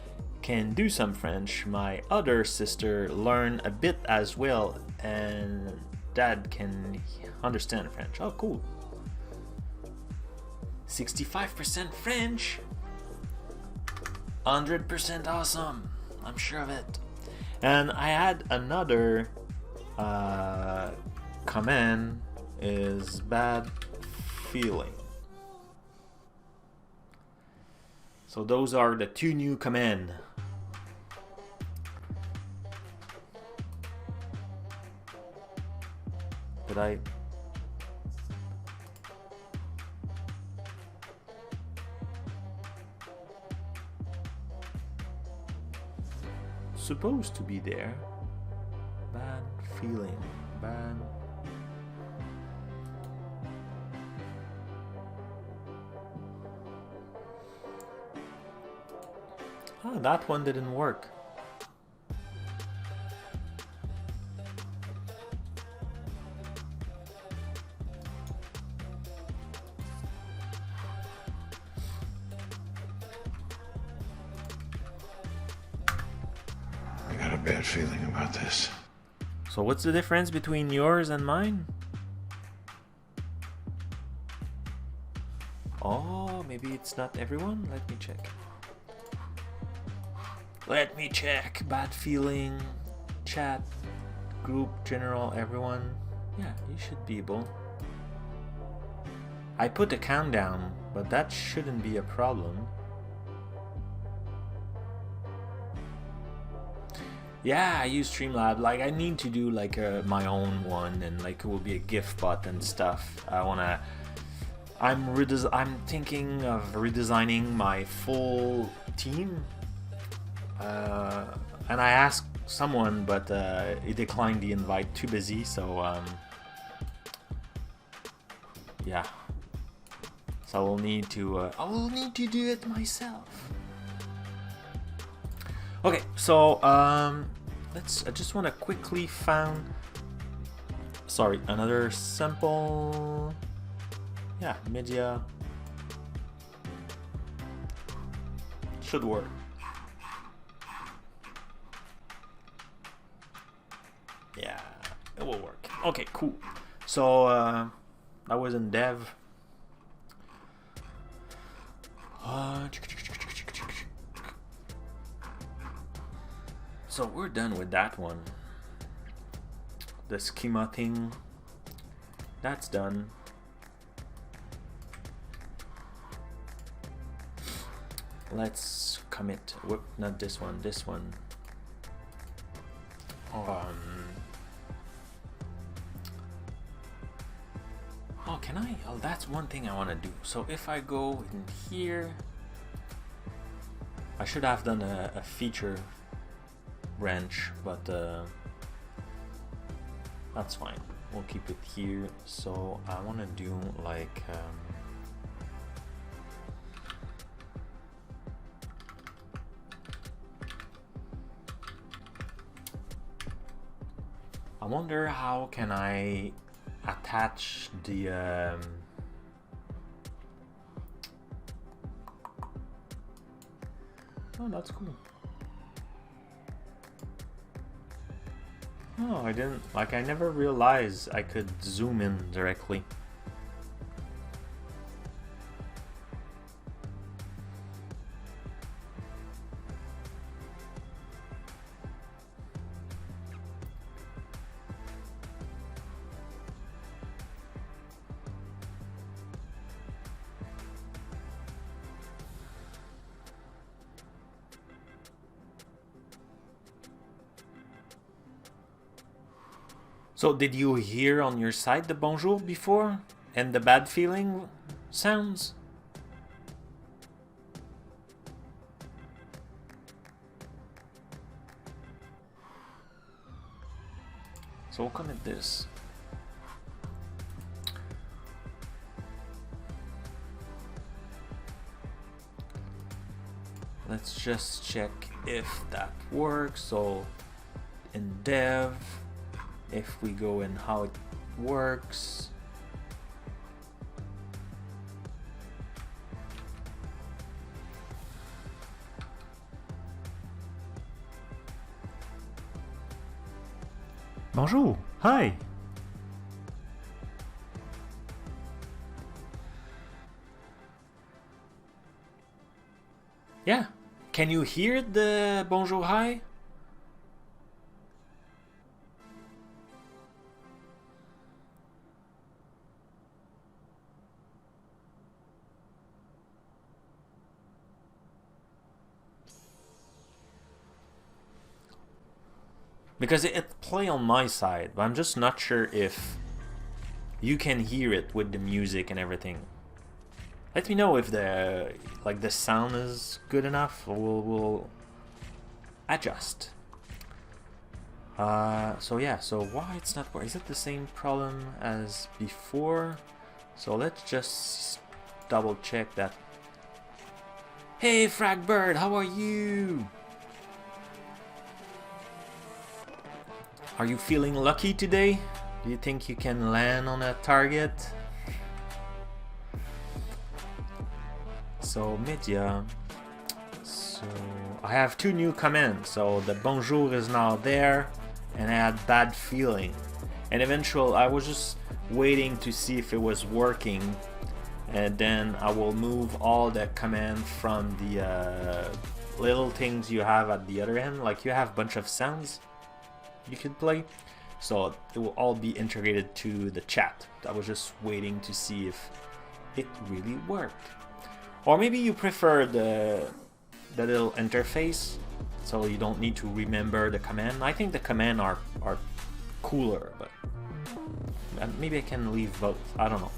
can do some French. My other sister learn a bit as well, and dad can understand French. Oh, cool. 65% French. 100% awesome. I'm sure of it. And I had another command is bad feeling. So those are the two new commands. Did I? Supposed to be there. Bad feeling. Bad. Ah, that one didn't work. I got a bad feeling about this. So what's the difference between yours and mine? Oh, maybe it's not everyone? Let me check. Let me check. Bad feeling, chat, group, general, everyone. Yeah, you should be able. I put a countdown, but that shouldn't be a problem. Yeah, I use Streamlabs. Like, I need to do like my own one, and like it will be a GIF bot and stuff. I'm thinking of redesigning my full team. And I asked someone, but he declined the invite. Too busy. So yeah. So I will need to do it myself. Okay, so I just want to quickly found. Sorry, another sample. Yeah, media should work. Yeah, it will work. Okay, cool. So I was in dev. So we're done with that one. The schema thing, that's done. Let's commit. Whoop, not this one. This one. Oh, can I? Oh, that's one thing I want to do. So if I go in here, I should have done a feature branch, but That's fine. We'll keep it here. So I want to do like I wonder how can I attach the oh, that's cool. Oh, I didn't, like, I never realized I could zoom in directly. So did you hear on your side the bonjour before and the bad feeling sounds? So we'll connect this. Let's just check if that works. So in dev, if we go in how it works, bonjour, hi. Yeah, can you hear the bonjour, hi? Because it play on my side, but I'm just not sure if you can hear it with the music and everything. Let me know if the sound is good enough. We'll adjust. So yeah, so why it's not working? Is it the same problem as before? So let's just double check that. Hey Fragbird, how are you? Are you feeling lucky today? Do you think you can land on a target? So media. So I have two new commands. So the bonjour is now there, and I had bad feeling. And eventually I was just waiting to see if it was working, and then I will move all the command from the little things you have at the other end. Like you have a bunch of sounds you could play, so it will all be integrated to the chat. I was just waiting to see if it really worked. Or maybe you prefer the little interface, so you don't need to remember the command. I think the command are cooler, but maybe I can leave both. I don't know.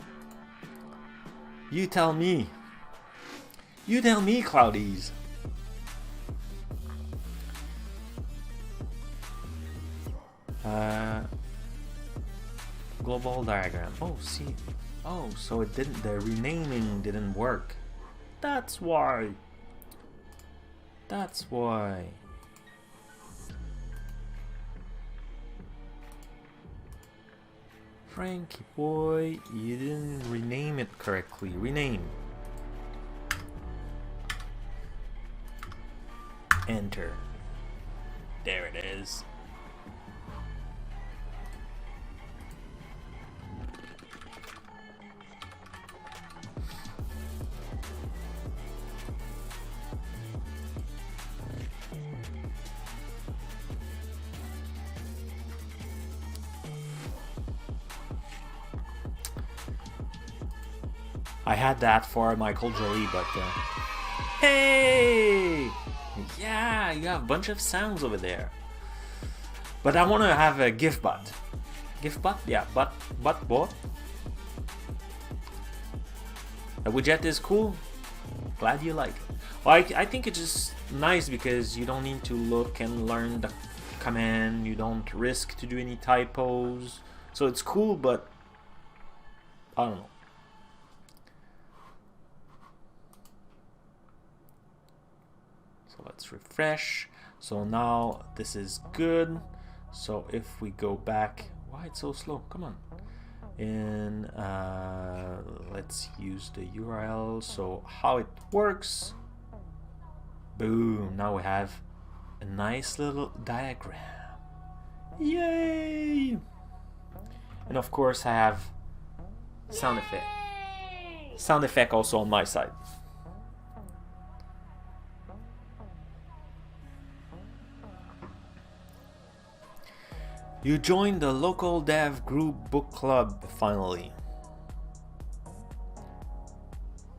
You tell me. You tell me, Cloudies. Global diagram. Oh, see. Oh, so it didn't. The renaming didn't work. That's why. That's why. Frankie boy, you didn't rename it correctly. Rename. Enter. There it is. I had that for Michael Jolie, but hey, yeah, you have a bunch of sounds over there. But I want to have a GIF bot. GIF bot, yeah, but what? The widget is cool. Glad you like it. Well, I think it's just nice because you don't need to look and learn the command. You don't risk to do any typos. So it's cool, but I don't know. So let's refresh. So now this is good. So if we go back, why it's so slow? Come on. And let's use the URL. So how it works. Boom. Now we have a nice little diagram. Yay! And of course I have sound effect. Sound effect also on my side. You joined the local dev group book club finally.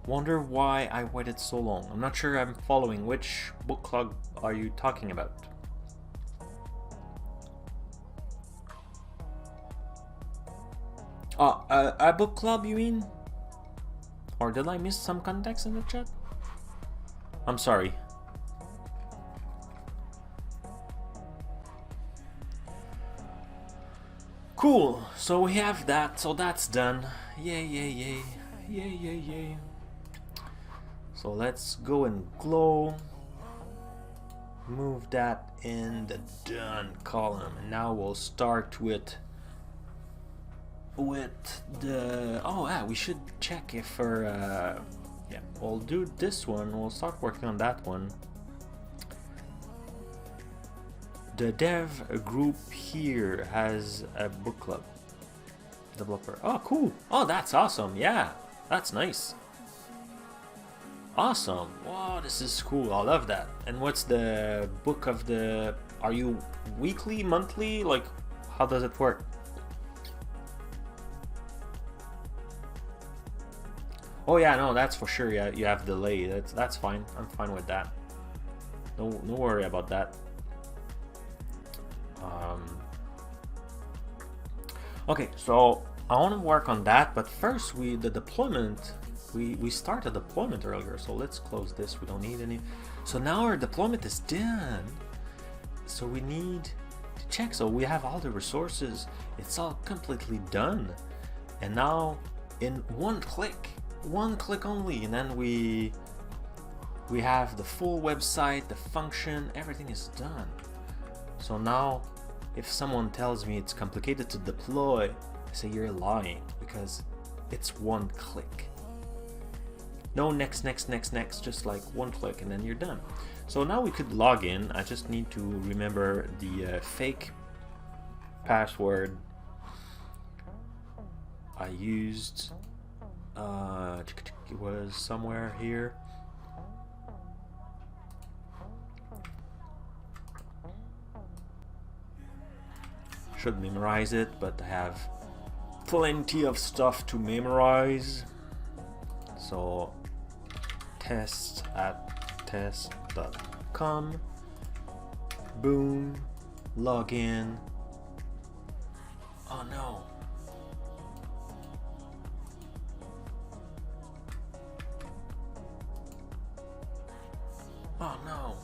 Wonder why I waited so long. I'm not sure I'm following. Which book club are you talking about? A book club you mean? Or did I miss some context in the chat? I'm sorry. Cool, so we have that, so that's done. Yay, yay, yay, yay, yay, yay. So let's go and glow. Move that in the done column. And now we'll start with the, oh yeah, we should check if yeah, we'll do this one. We'll start working on that one. The dev group here has a book club developer. Oh, cool. Oh, that's awesome. Yeah, that's nice. Awesome. Wow, this is cool. I love that. And what's the book of the... Are you weekly, monthly? Like, how does it work? Oh yeah, no, that's for sure. Yeah, you have delay. That's fine. I'm fine with that. No worry about that. Okay, so I want to work on that, but first the deployment. We started deployment earlier, so let's close this. We don't need any. So now our deployment is done. So we need to check. So we have all the resources. It's all completely done. And now in one click only, and then we have the full website, the function, everything is done. So now if someone tells me it's complicated to deploy, I say you're lying, because it's one click. No next, just like one click and then you're done. So now we could log in. I just need to remember the fake password I used. It was somewhere here. Should memorize it, but I have plenty of stuff to memorize. So test@test.com. Boom. Log in. Oh no. Oh no.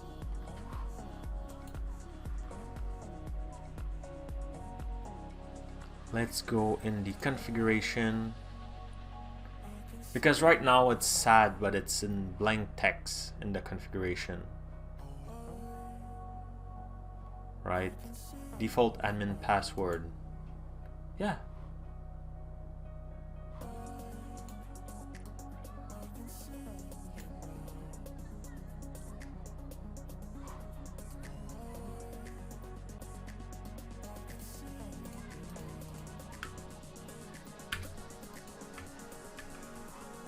Let's go in the configuration. Because right now it's sad, but it's in blank text in the configuration. Right? Default admin password. Yeah.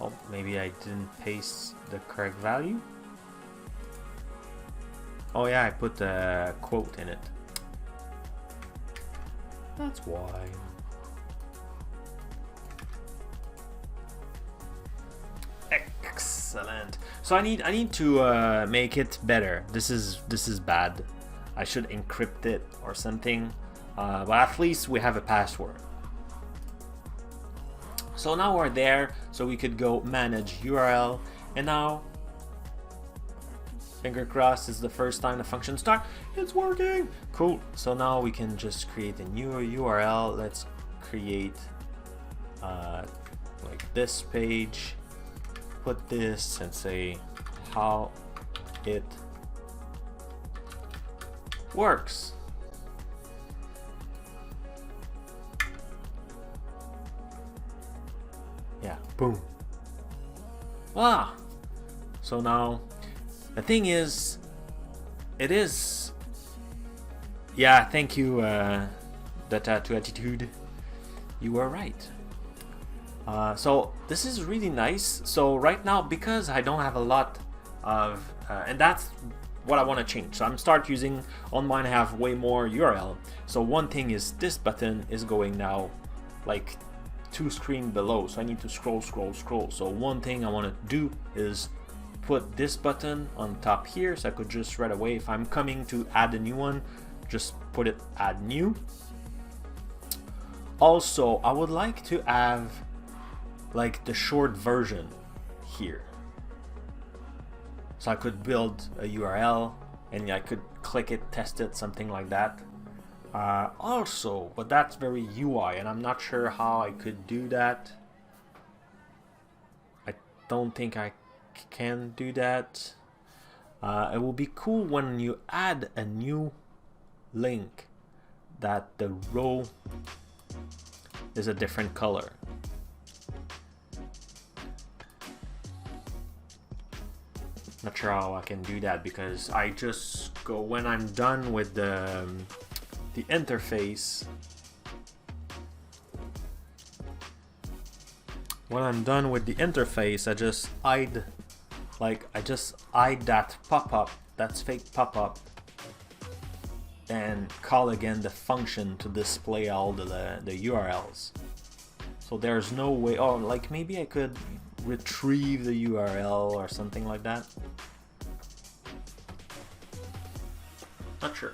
Oh, maybe I didn't paste the correct value. Oh yeah, I put a quote in it. That's why. Excellent. So I need to make it better. This is bad. I should encrypt it or something. But at least we have a password. So now we're there, so we could go manage URL, and now, finger crossed, is the first time the function starts. It's working! Cool. So now we can just create a new URL. Let's create like this page, put this and say how it works. Yeah, boom. Voila! So now, the thing is, it is... Yeah, thank you, Data to Attitude. You were right. So this is really nice. So right now, because I don't have a lot of... and that's what I want to change. So I'm start using, on mine I have way more URL. So one thing is this button is going now like 2 screens below, so I need to scroll. So one thing I want to do is put this button on top here, so I could just right away, if I'm coming to add a new one, just put it add new. Also, I would like to have like the short version here, so I could build a URL and I could click it, test it, something like that. Also, but that's very UI, and I'm not sure how I could do that. I don't think I can do that. It will be cool when you add a new link that the row is a different color. Not sure how I can do that, because I just go, when I'm done with the interface, I just hide, like I just hide that pop-up, that's fake pop-up, and call again the function to display all the URLs. So there's no way, oh, like maybe I could retrieve the URL or something like that. Not sure.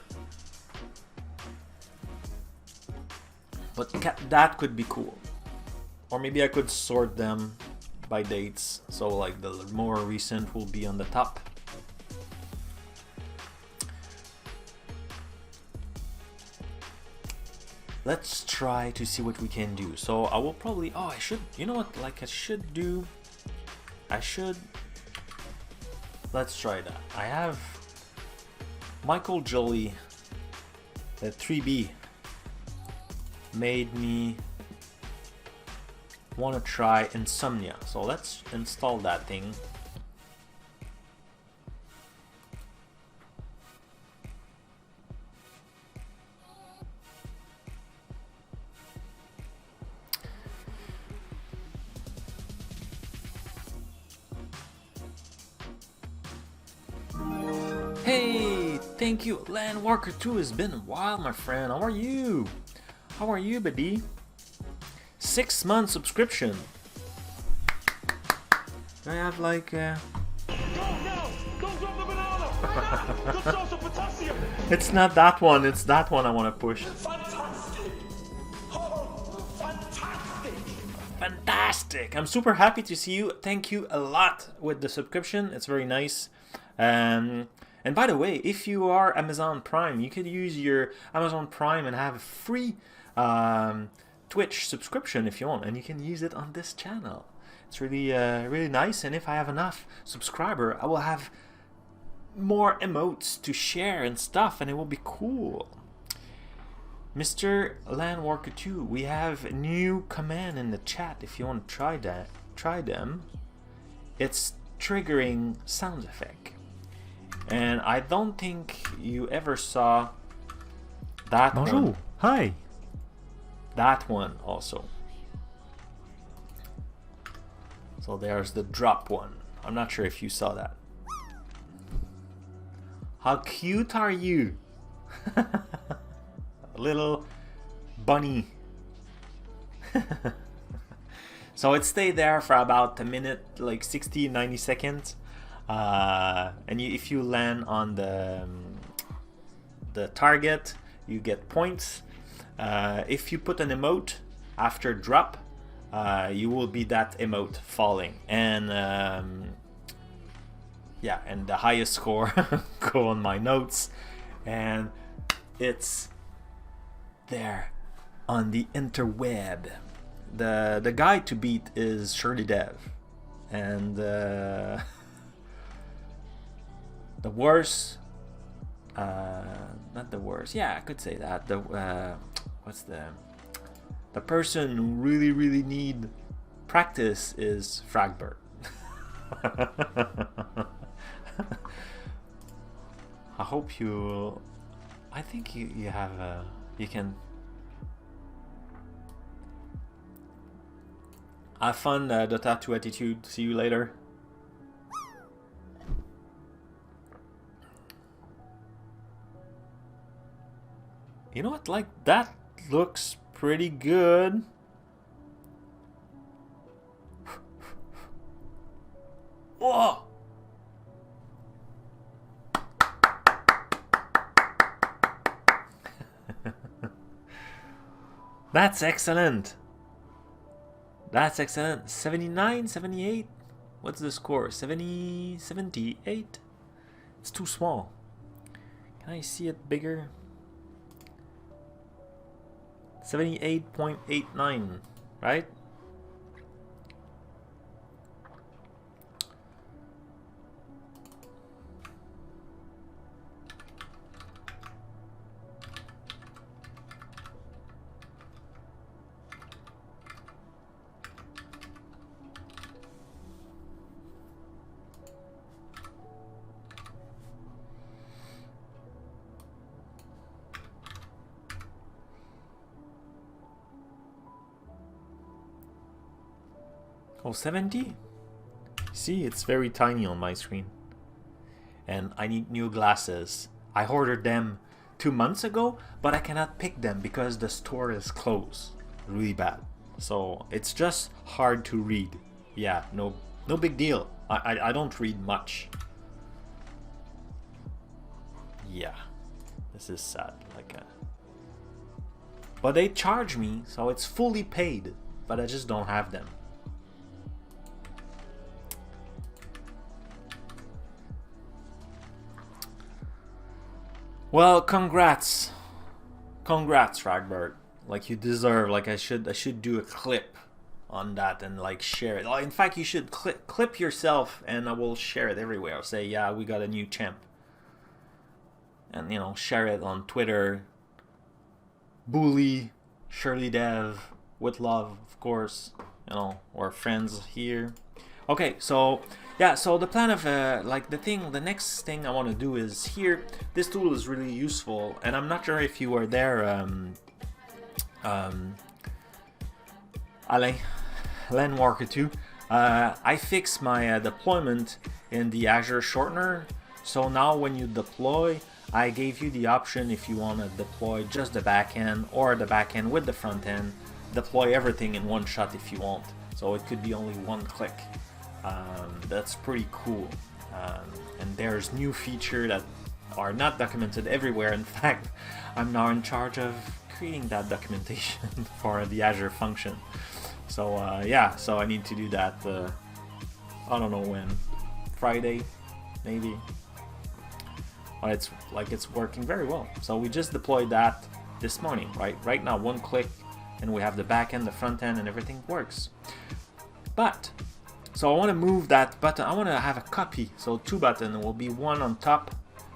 But that could be cool. Or maybe I could sort them by dates, so like the more recent will be on the top. Let's try to see what we can do. So I will probably, oh, I should, you know what, like let's try that. I have Michael Jolie, the 3B, made me want to try Insomnia. So let's install that thing. Hey, thank you, Landwalker 2. It's been a while, my friend. How are you? How are you, buddy? 6-month subscription. Do I have like Don't drop the banana. Just show some potassium. It's not that one, it's that one I want to push. Fantastic. Oh, fantastic. Fantastic. I'm super happy to see you. Thank you a lot with the subscription. It's very nice. And by the way, if you are Amazon Prime, you could use your Amazon Prime and have a free Twitch subscription if you want, and you can use it on this channel. It's really really nice, and if I have enough subscriber, I will have more emotes to share and stuff, and it will be cool. Mr. Landwalker 2, we have a new command in the chat if you want to try them. It's triggering sound effect. And I don't think you ever saw that Bonjour. one. Hi. That one also. So there's the drop one. I'm not sure if you saw that. How cute are you? A little bunny. So it stayed there for about a minute, like 60-90 seconds. And if you land on the target, you get points. If you put an emote after drop, you will be that emote falling, and yeah, and the highest score go on my notes, and it's there. on the interweb. The guy to beat is Shirley Dev, and the worst, not the worst, yeah, I could say that, the what's the person who really need practice is Fragbert. I hope you, I think you have you can have fun, the tattoo attitude. See you later. You know what, like, that looks pretty good. Whoa! That's excellent. That's excellent. 79, 78? What's the score? 70, 78? It's too small. Can I see it bigger? 78.89, right? Oh, 70? See, it's very tiny on my screen. And I need new glasses. I ordered them 2 months ago, but I cannot pick them because the store is closed. Really bad. So it's just hard to read. Yeah, no big deal. I don't read much. Yeah, this is sad. But they charge me, so it's fully paid, but I just don't have them. Well, congrats, Ragbert. Like, you deserve. Like, I should do a clip on that and like share it. Oh, in fact, you should clip yourself, and I will share it everywhere. I'll say, yeah, we got a new champ, and you know, share it on Twitter. Bully Shirley Dev with love, of course. You know, or friends here. Okay, so yeah, so the plan of like the next thing I want to do is here. This tool is really useful, and I'm not sure if you were there, Len Walker 2. I fixed my deployment in the Azure Shortener, so now when you deploy, I gave you the option if you want to deploy just the backend or the backend with the front end. Deploy everything in one shot if you want, so it could be only one click. That's pretty cool, and there's new features that are not documented everywhere. In fact, I'm now in charge of creating that documentation for the Azure function. So yeah, so I need to do that. I don't know when, Friday, maybe. But it's working very well. So we just deployed that this morning, right? Right now, one click, and we have the back end, the front end, and everything works. But so I want to move that button. I want to have a copy. So two buttons will be one on top,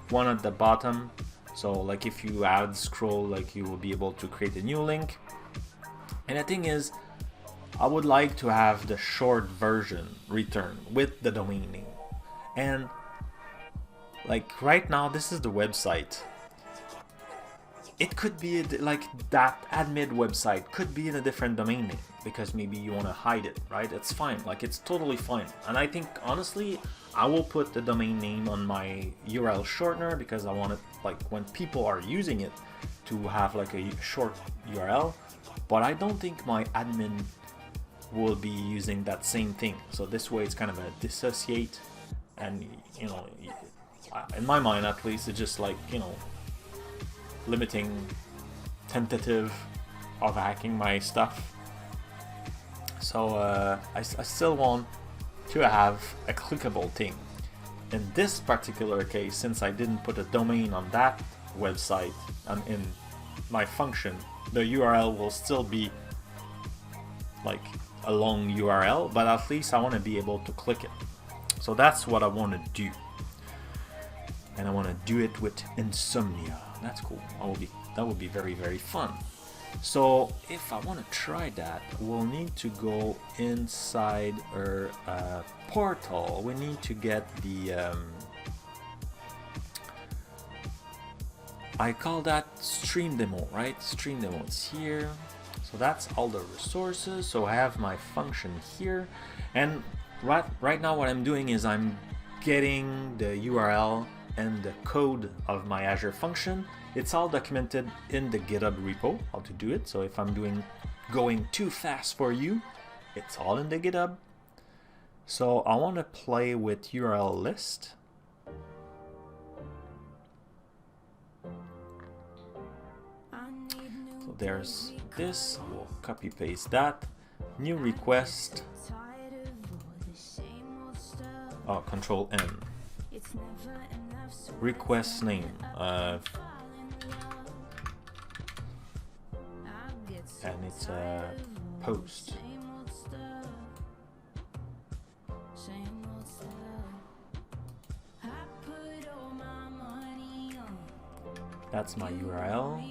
one at the bottom. So like if you add scroll, like you will be able to create a new link. And the thing is, I would like to have the short version return with the domain name. And like right now, this is the website. It could be like that admin website could be in a different domain name because maybe you want to hide it, right? It's fine, like it's totally fine. And I think honestly, I will put the domain name on my URL shortener because I want it like when people are using it to have like a short URL. But I don't think my admin will be using that same thing. So this way it's kind of a dissociate, and you know, in my mind at least, it's just like, you know, limiting tentative of hacking my stuff. So I still want to have a clickable thing. In this particular case, since I didn't put a domain on that website in my function, the URL will still be like a long URL, but at least I want to be able to click it. So that's what I want to do, and I want to do it with Insomnia. That's cool. That will be very, very fun. So if I want to try that, we'll need to go inside our portal. We need to get the I call that stream demo, right? Stream demo, it's here. So that's all the resources. So I have my function here, and right now what I'm doing is I'm getting the URL and the code of my Azure function. It's all documented in the GitHub repo, how to do it. So if I'm going too fast for you, it's all in the GitHub. So I want to play with URL list. So there's this, we'll copy paste that. New request. Oh, Control N. Request name. And it's a post. That's my URL.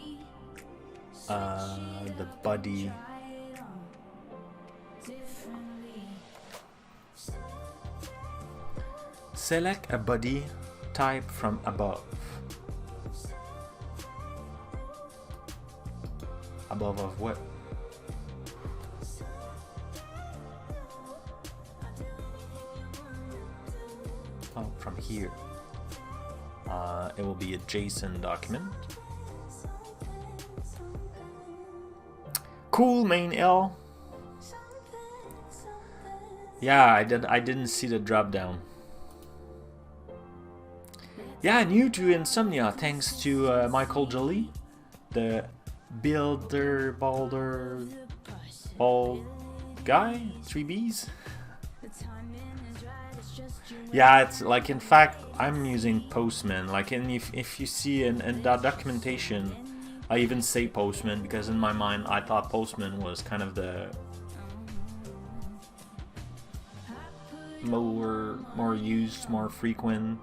The body. Select a body type from above. Above of what? Oh, from here. It will be a JSON document. Cool, main L. Yeah, I didn't see the drop down. Yeah, new to Insomnia, thanks to Michael Jolie, the builder bald guy, 3Bs. Yeah, it's like, in fact, I'm using Postman. Like, and if you see in that documentation, I even say Postman because in my mind I thought Postman was kind of the more used, more frequent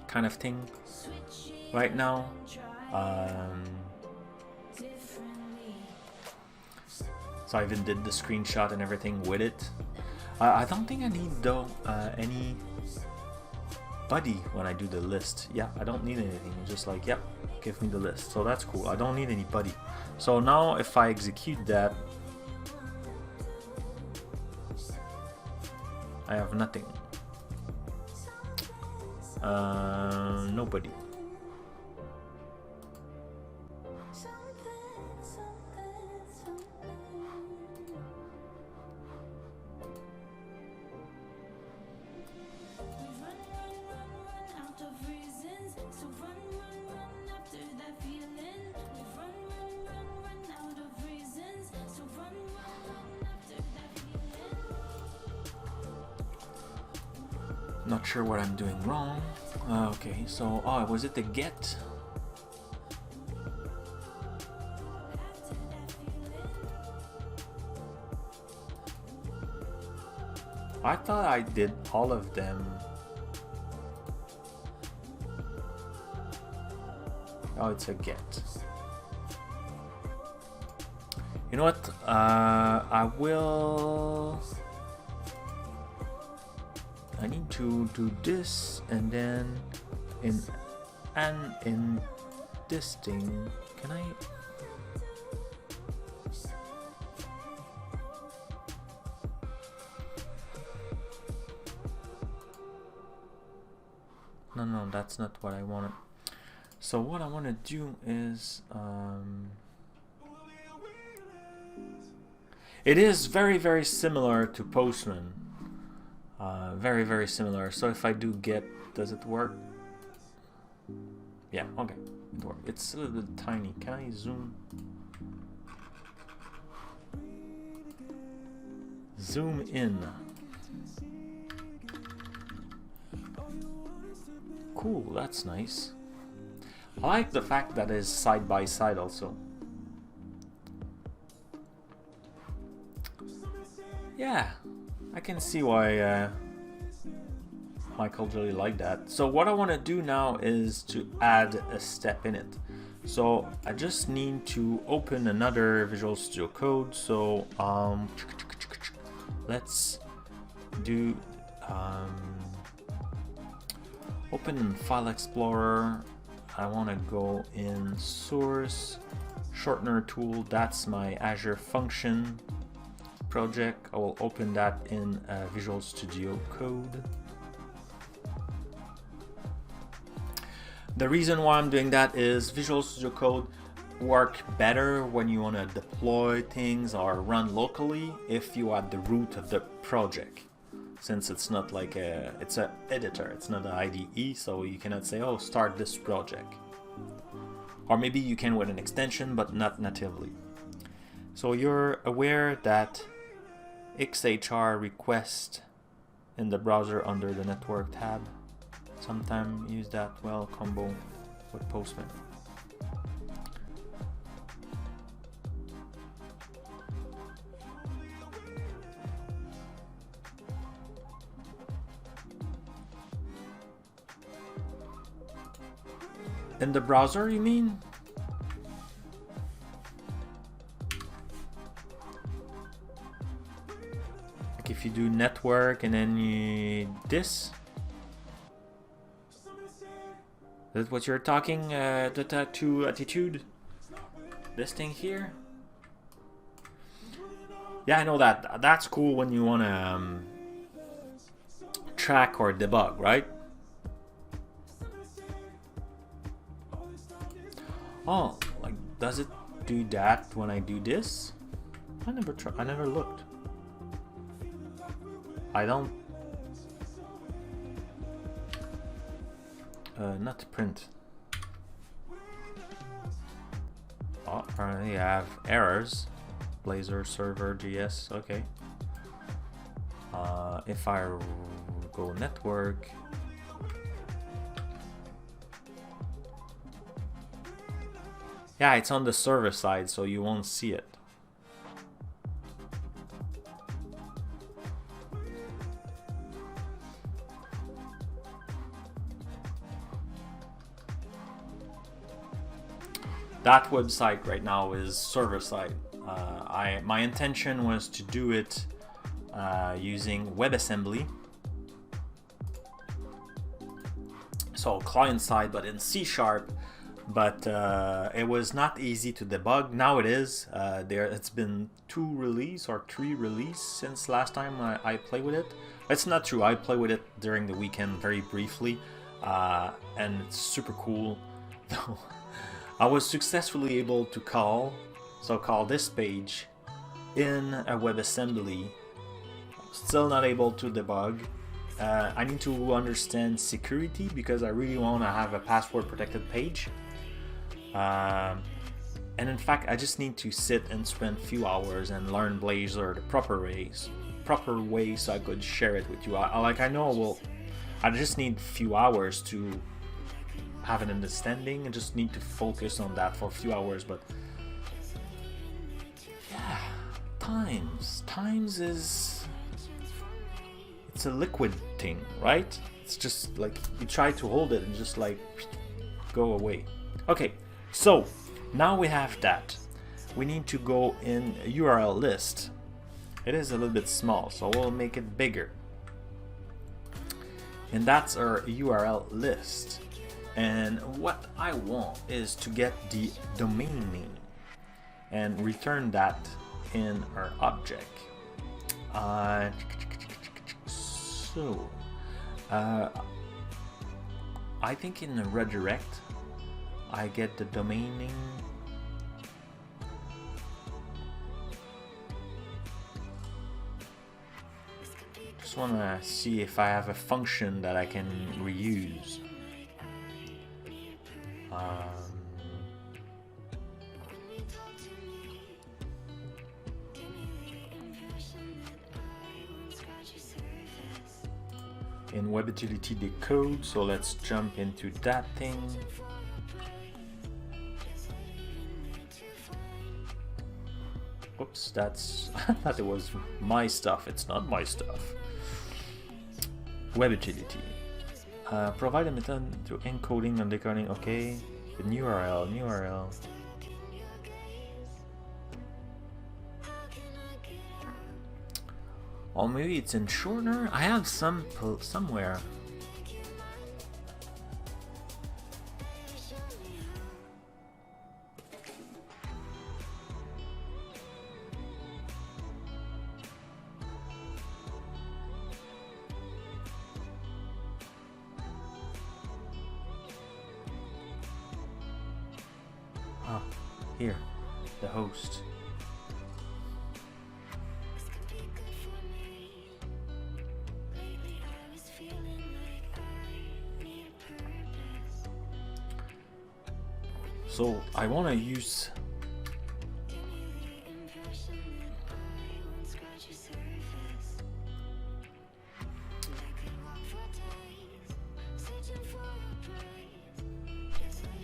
kind of thing right now. So I even did the screenshot and everything with it. I don't think I need though any body when I do the list. Yeah, I don't need anything. It's just like, yep, give me the list. So that's cool. I don't need any body. So now if I execute that, I have nothing. Nobody. Not sure what I'm doing wrong. Okay, so was it the get? I thought I did all of them. Oh, it's a get. You know what? I need to do this, and then in this thing, can I? No, that's not what I wanted. So what I want to do is, it is very, very similar to Postman. Very, very similar. So if I do get, does it work? Yeah, okay, it works. It's a little bit tiny. Can I zoom? Zoom in. Cool, that's nice. I like the fact that it's side by side also. Yeah, I can see why Michael really liked that. So what I want to do now is to add a step in it. So I just need to open another Visual Studio Code. So let's do open in File Explorer. I want to go in Source Shortener tool. That's my Azure function project. I will open that in Visual Studio Code. The reason why I'm doing that is Visual Studio Code work better when you want to deploy things or run locally if you are at the root of the project, since it's not like it's an editor, it's not an IDE, so you cannot say, oh, start this project. Or maybe you can with an extension, but not natively. So you're aware that XHR request in the browser under the network tab. Sometimes use that well combo with Postman. In the browser, you mean? Like if you do network and then you this. Is that what you're talking to attitude? This thing here? Yeah, I know that. That's cool when you want to track or debug, right? Oh, like does it do that when I do this? I never looked. I don't. Not print. Oh, apparently I have errors. Blazor server GS. Okay. If I go network. Yeah, it's on the server side, so you won't see it. That website right now is server side. My intention was to do it using WebAssembly. So client side, but in C#. But it was not easy to debug. Now it is. It's been 2 release or 3 release since last time I played with it. It's not true. I played with it during the weekend very briefly, and it's super cool. I was successfully able to call this page in a WebAssembly. Still not able to debug. I need to understand security because I really want to have a password protected page. And in fact, I just need to sit and spend a few hours and learn Blazor the proper way so I could share it with you. I just need a few hours to have an understanding and just need to focus on that for a few hours. But yeah, times is, it's a liquid thing, right? It's just like you try to hold it and just like go away. Okay, so now we have that. We need to go in URL list. It is a little bit small, so we'll make it bigger. And that's our URL list. And what I want is to get the domain name and return that in our object. I think in the redirect, I get the domain name. Just want to see if I have a function that I can reuse. In WebUtility decode, so let's jump into that thing. Oop. Whoops, that's I thought it was my stuff. It's not my stuff. Web agility. Provide a method to encoding and decoding. Okay. New URL. New URL. Or maybe it's in Shortener. I have some somewhere. Ah, here, the host. So I want to use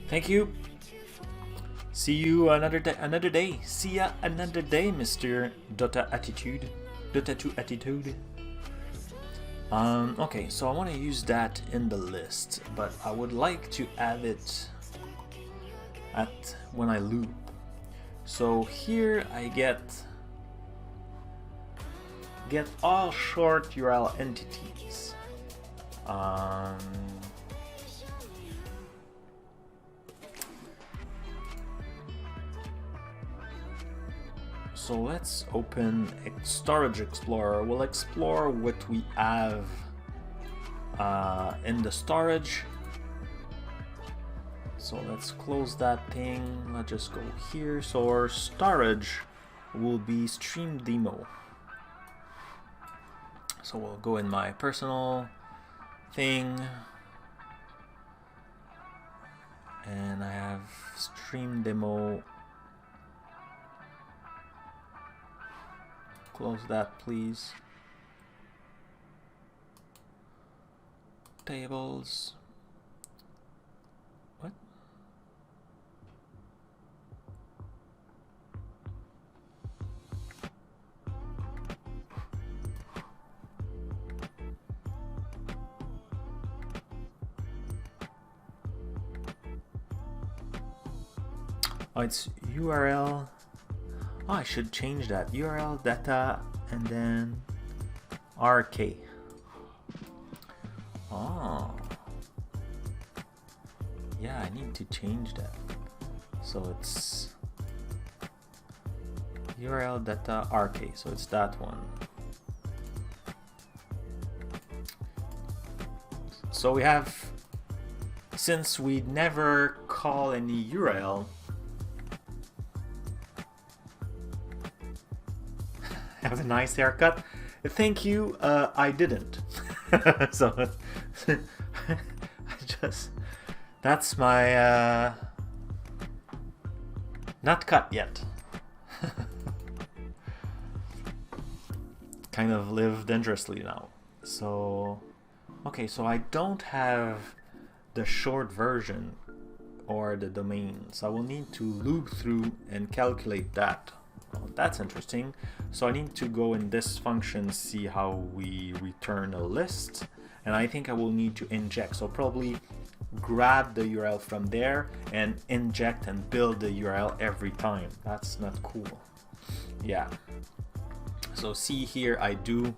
thank you. See you another day. See ya another day, Mr. Dota Attitude. Dota 2 Attitude. Okay, so I want to use that in the list, but I would like to have it at when I loop. So here I get all short URL entities. So let's open Storage Explorer. We'll explore what we have in the storage. So let's close that thing. Let's just go here. So our storage will be Stream Demo. So we'll go in my personal thing. And I have Stream Demo. Close that, please. Tables. What? Oh, it's URL. Oh, I should change that. URL data and then RK. Oh. Yeah, I need to change that. So it's URL data RK. So it's that one. So we have, since we never call any URL, have a nice haircut. Thank you. I didn't. So I just, that's my not cut yet. Kind of live dangerously now. So okay, so I don't have the short version or the domain, so I will need to loop through and calculate that. Oh, that's interesting. So I need to go in this function, see how we return a list, and I think I will need to inject. So probably grab the URL from there and inject and build the URL every time. That's not cool. Yeah. So see here, I do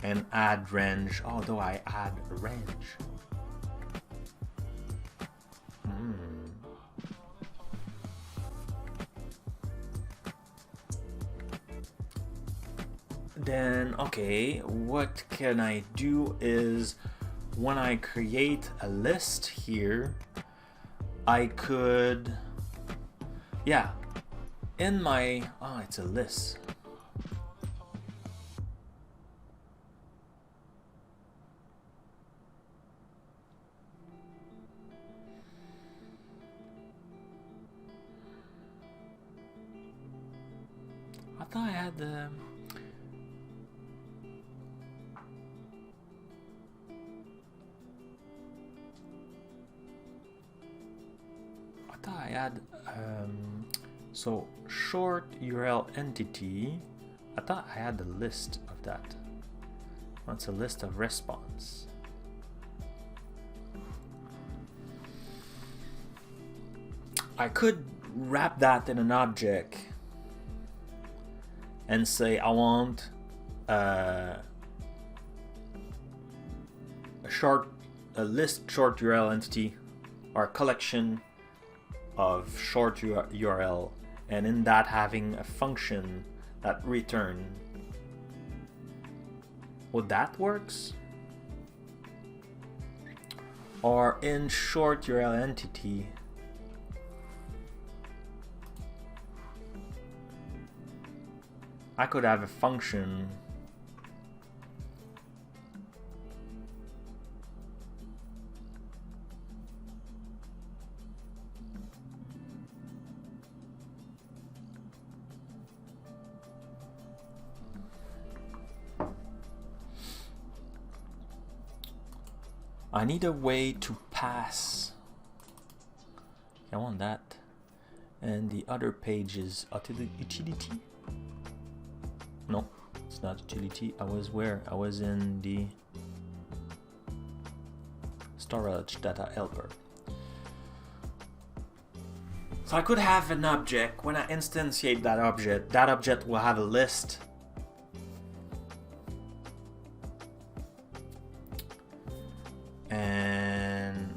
an add range, although I add a range. Then, okay, what can I do is when I create a list here, I could, yeah, in my, oh, it's a list. I thought I had the, So short URL entity, I thought I had the list of that. That's a list of response. I could wrap that in an object and say I want a list short URL entity or a collection of short URL, and in that having a function that return. Would that works? Or in short URL entity, I could have a function I need a way to pass. I want that. And the other page is utility. No, it's not utility. I was where? I was in the storage data helper. So I could have an object. When I instantiate that object will have a list. And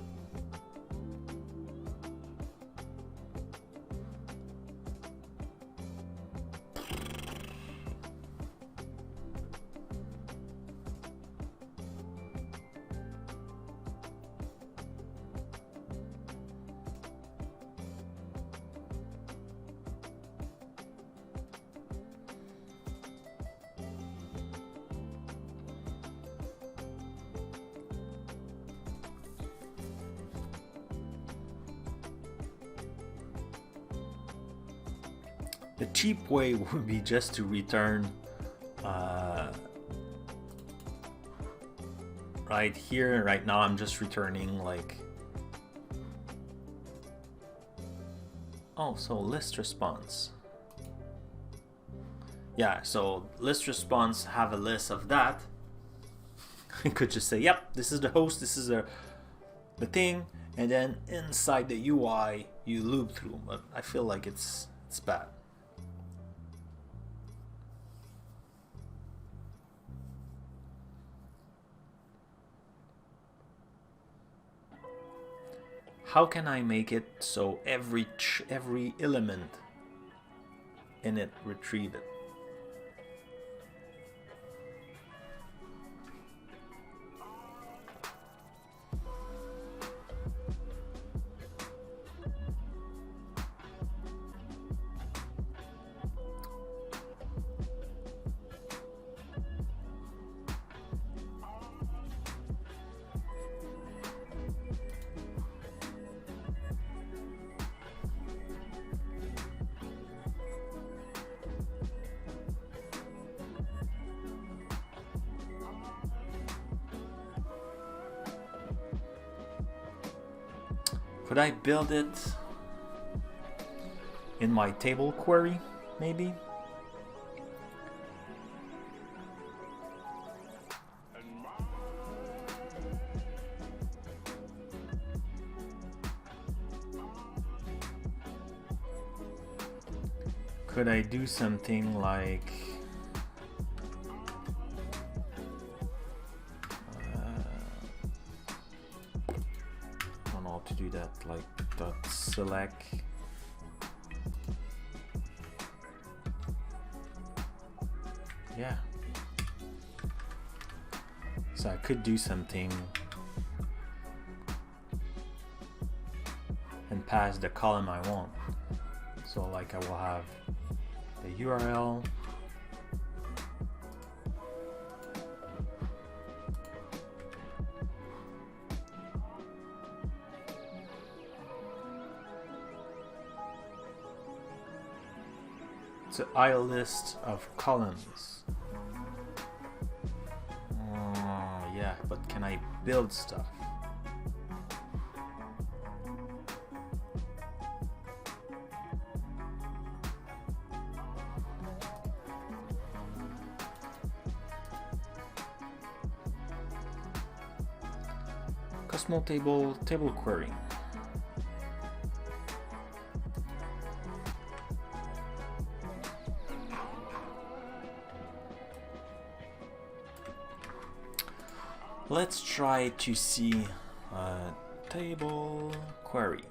the cheap way would be just to return right here. Right now I'm just returning like, oh, so list response. Yeah, so list response have a list of that. You could just say, yep, this is the host, this is the thing, and then inside the UI you loop through, but I feel like it's bad. How can I make it so every element in it retrieve it? Could I build it in my table query, maybe? Could I do something like to do that, like dot select yeah, so I could do something and pass the column I want. So like I will have the URL, it's an IO list of columns. Yeah, but can I build stuff? Cosmo table query. Let's try to see table query.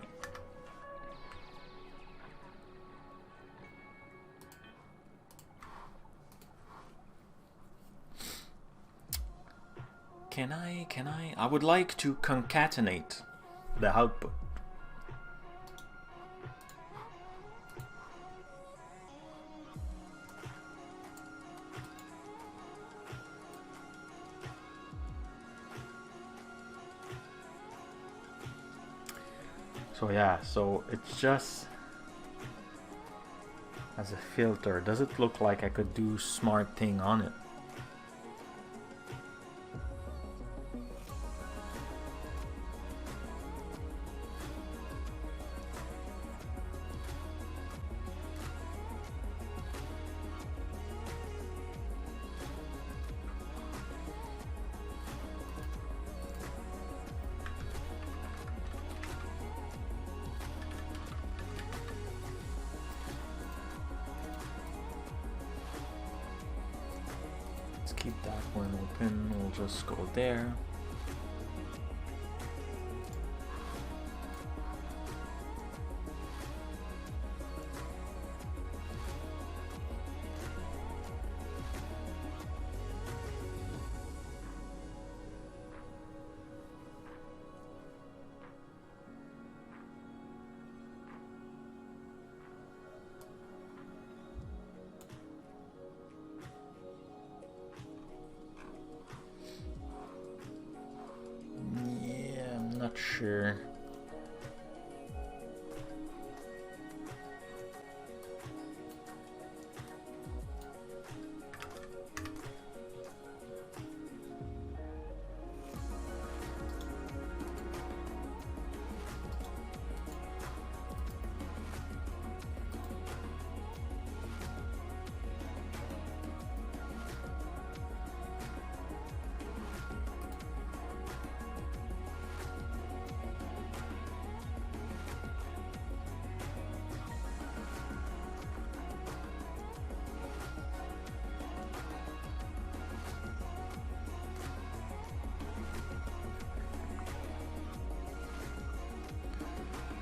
Can I? I would like to concatenate the output. So yeah, so it's just as a filter. Does it look like I could do smart thing on it? Keep that one open, we'll just go there. Sure.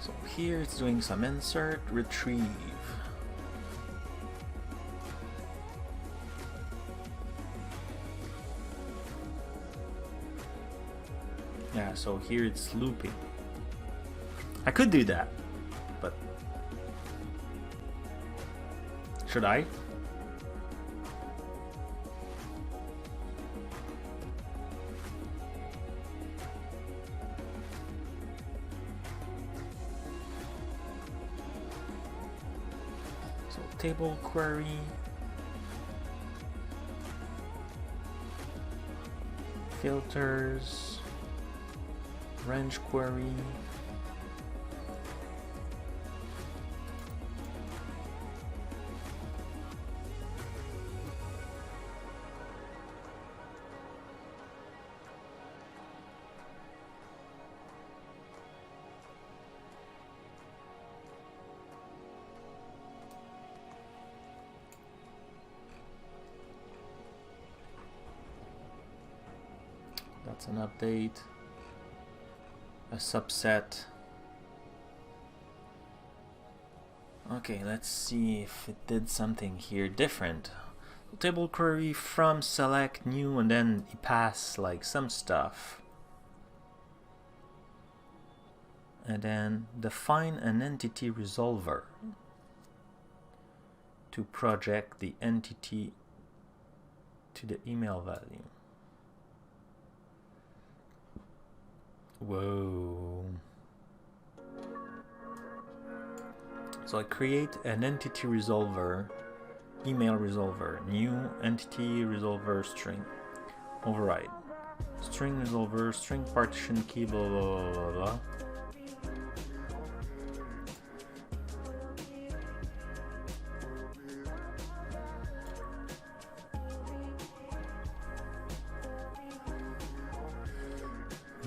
So here it's doing some insert, retrieve. Yeah, so here it's looping. I could do that, but should I? Table query, filters, range query, that's an update, a subset. Okay, let's see if it did something here different. Table query from select new, and then it pass like some stuff. And then define an entity resolver to project the entity to the email value. Whoa. So I create an entity resolver, email resolver, new entity resolver string, override, string resolver, string partition key, blah blah blah blah.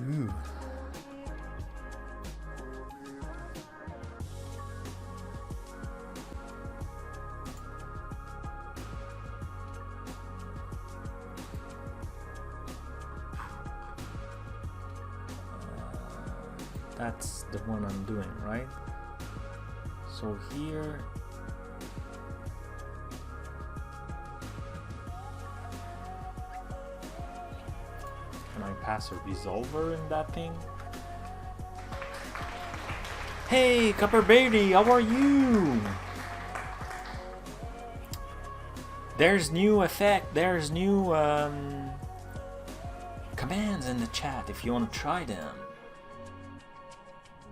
Ooh. That's the one I'm doing, right? So here, can I pass a resolver in that thing? Hey, Copperberry, how are you? There's new effect, there's new commands in the chat if you want to try them.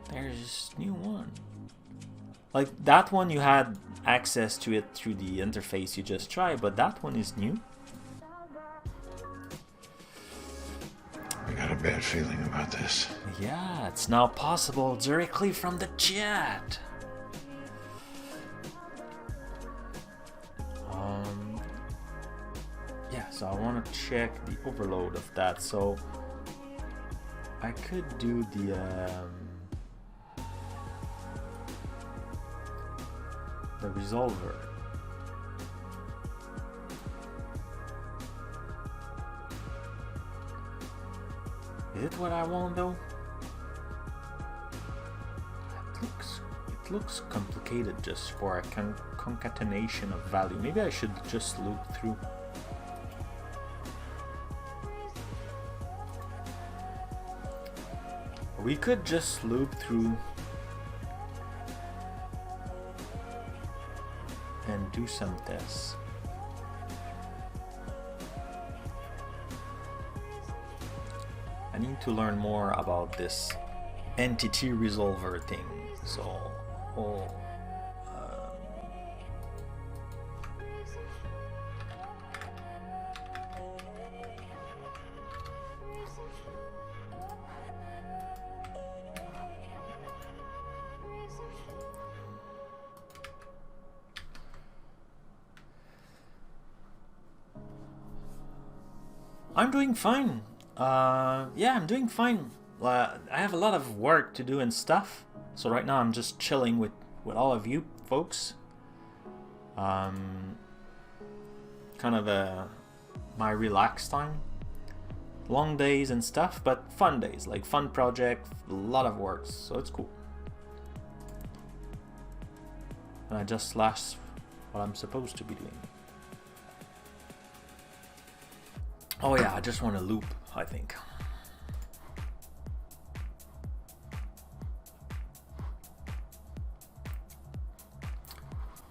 There's new one. Like that one you had access to it through the interface you just tried, but that one is new. I got a bad feeling about this. Yeah, it's now possible directly from the chat. Yeah, so I want to check the overload of that. So I could do the resolver. Is it what I want though? It looks complicated just for a concatenation of value. Maybe I should just loop through. We could just loop through and do some tests. I need to learn more about this entity resolver thing. So, I'm doing fine. Yeah, I'm doing fine. I have a lot of work to do and stuff. So right now I'm just chilling with all of you folks. Kind of my relaxed time. Long days and stuff, but fun days. Like fun project, a lot of work. So it's cool. And I just slashed what I'm supposed to be doing. Oh yeah, I just want to loop, I think.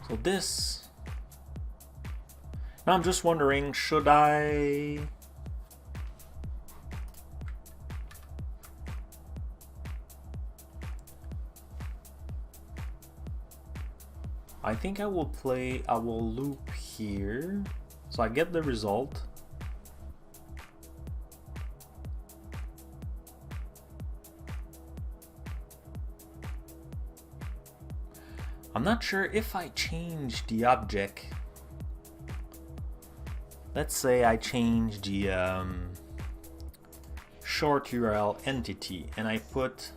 So this... Now I'm just wondering, should I... I think I will loop here. So I get the result. I'm not sure if I change the object. Let's say I change the short URL entity and I put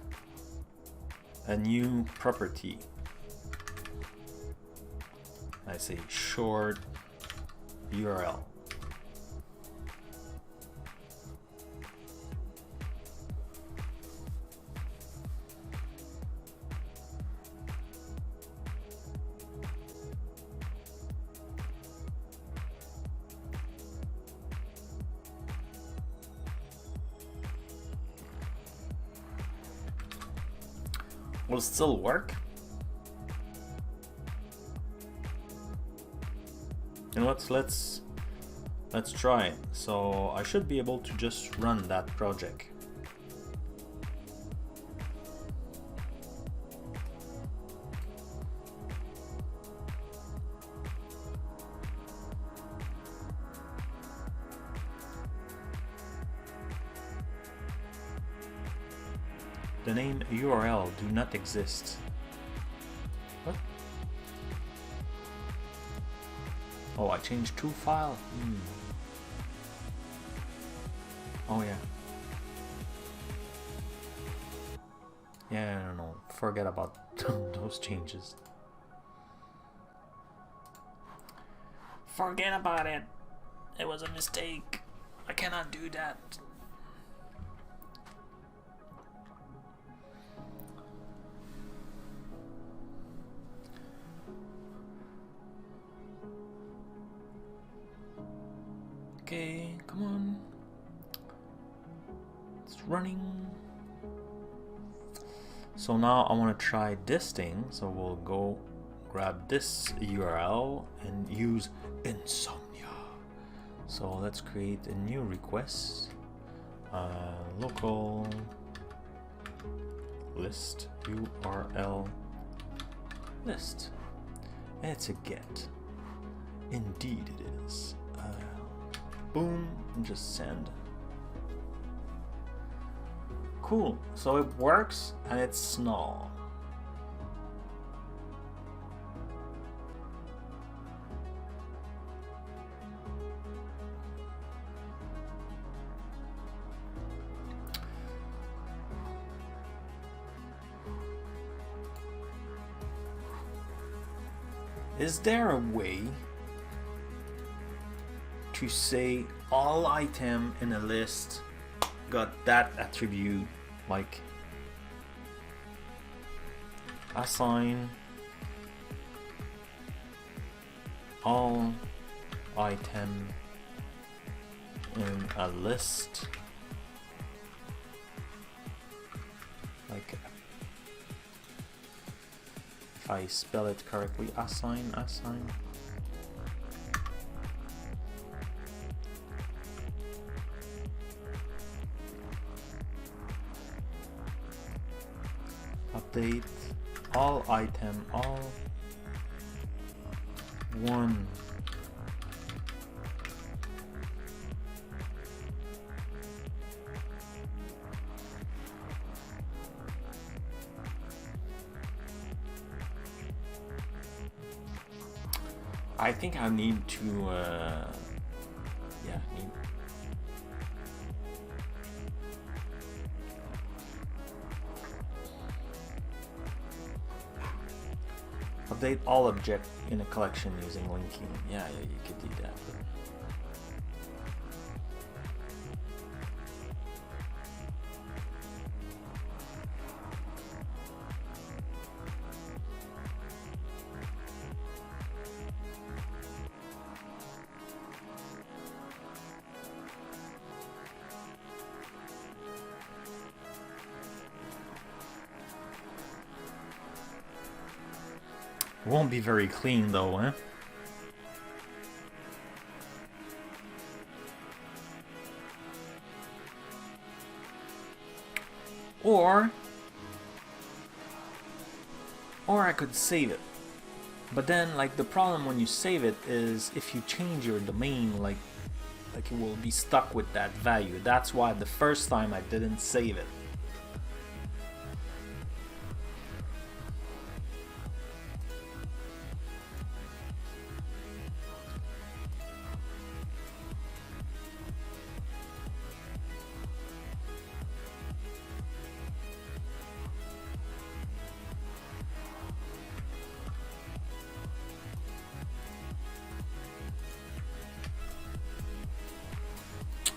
a new property. I say short URL. Will it still work? And let's try it. So I should be able to just run that project. The name URL do not exist. What? Oh, I changed to file. Oh yeah. Yeah, no, forget about those changes. Forget about it. It was a mistake. I cannot do that. Okay, come on. It's running. So now I want to try this thing. So we'll go grab this URL and use insomnia. So let's create a new request. Local list URL list. And it's a get. Indeed it is. Boom, and just send. Cool, so it works and it's small. Is there a way to say all item in a list got that attribute, like assign all item in a list, like if I spell it correctly, assign. Update all item, all one. I think I need to, update all object in a collection using linking. Yeah, you could do that. Won't be very clean though, eh? Or I could save it. But then, like, the problem when you save it is if you change your domain, like it will be stuck with that value. That's why the first time I didn't save it.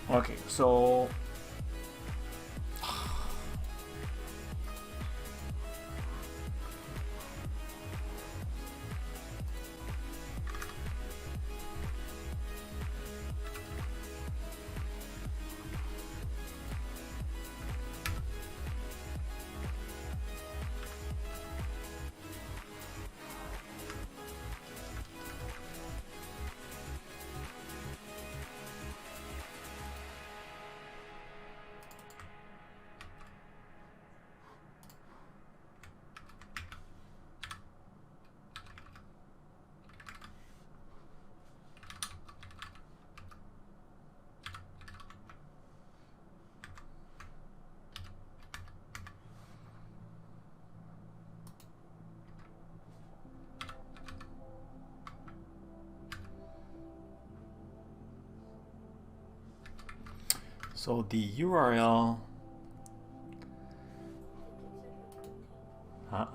Okay, so the URL. Ah.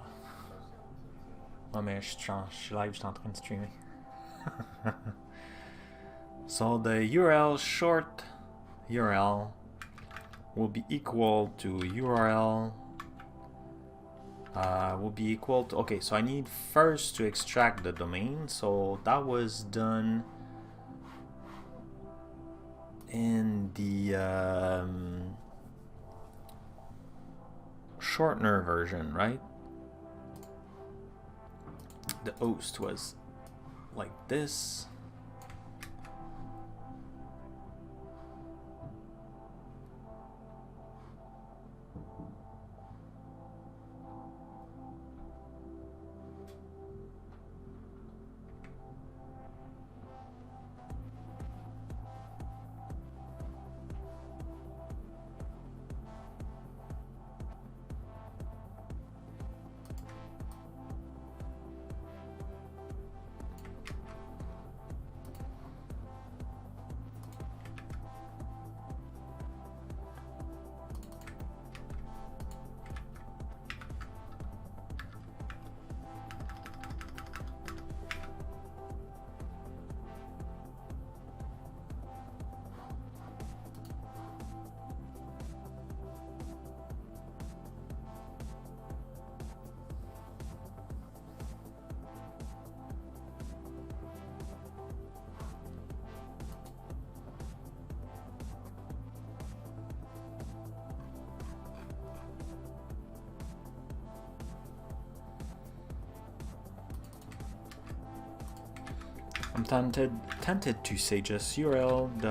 Ouais, mais je suis live, je suis en train de streamer. So the URL short URL will be equal to URL will be equal to, okay, so I need first to extract the domain, so that was done the shortener version, right? The host was like this. I'm tempted to say just url.partition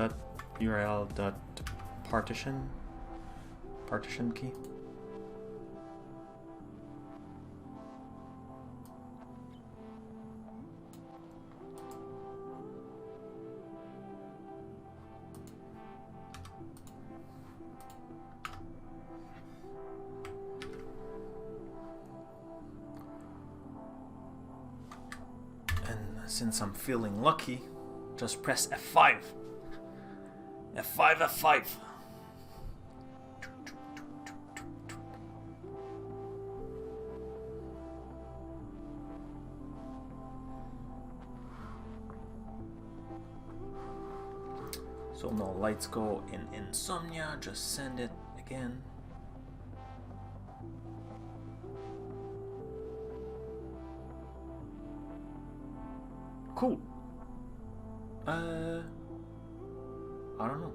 key. Since I'm feeling lucky, just press F5. F5, F5. So no lights go in insomnia, just send it again. Cool. I don't know.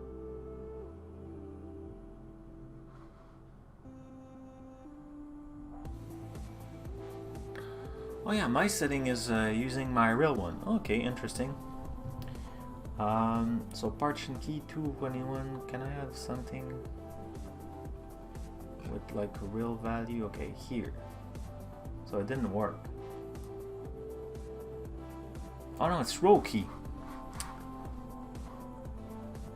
Oh yeah, my setting is using my real one. Okay, interesting. So partition key 221. Can I have something with like a real value? Okay, here. So it didn't work. Oh no, it's row key.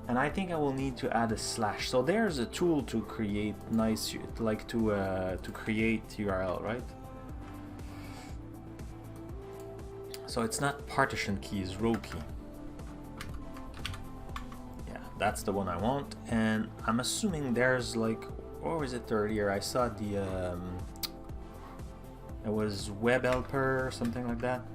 And I think I will need to add a slash. So there's a tool to create nice, like to create URL, right? So it's not partition key, it's row key. Yeah, that's the one I want. And I'm assuming there's like, or was it earlier? I saw the, it was web helper or something like that.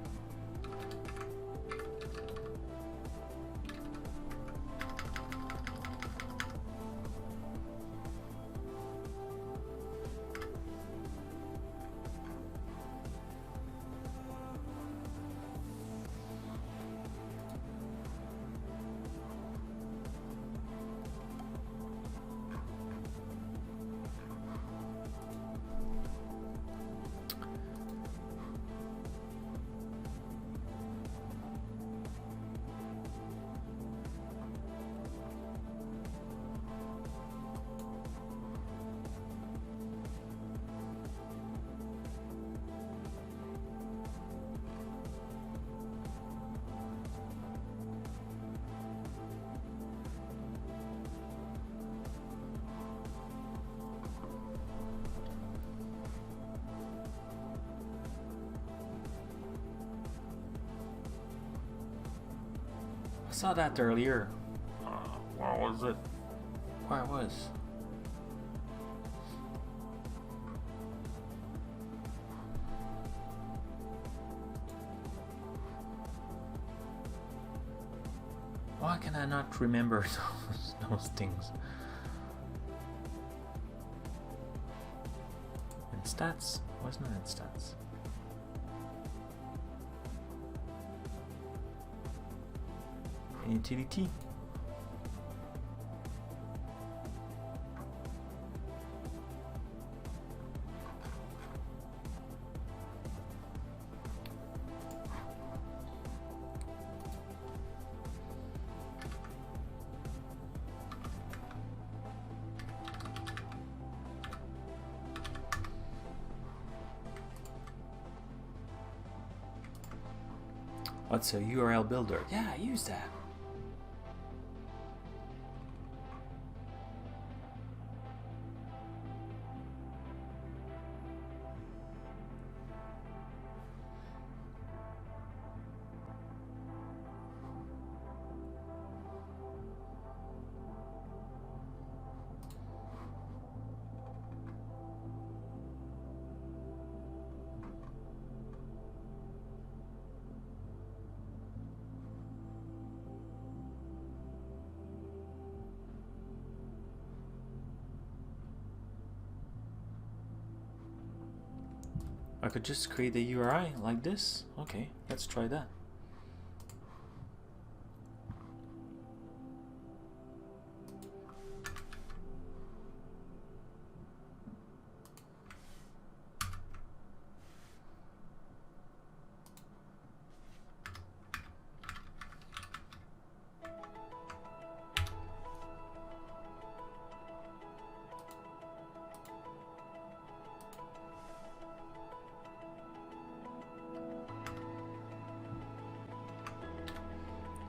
I saw that earlier. Where was it? Where was? Why can I not remember those things? In stats? Wasn't it in stats? Utility. What's a URL builder? Yeah, I use that. I could just create a URI like this. Okay, let's try that.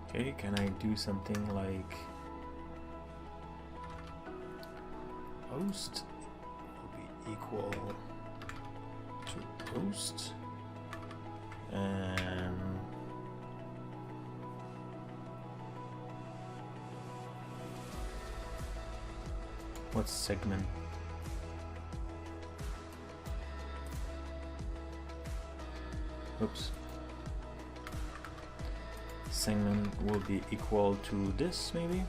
Okay, can I do something like host will be equal to post and what's segment? Oops. Segment will be equal to this, maybe.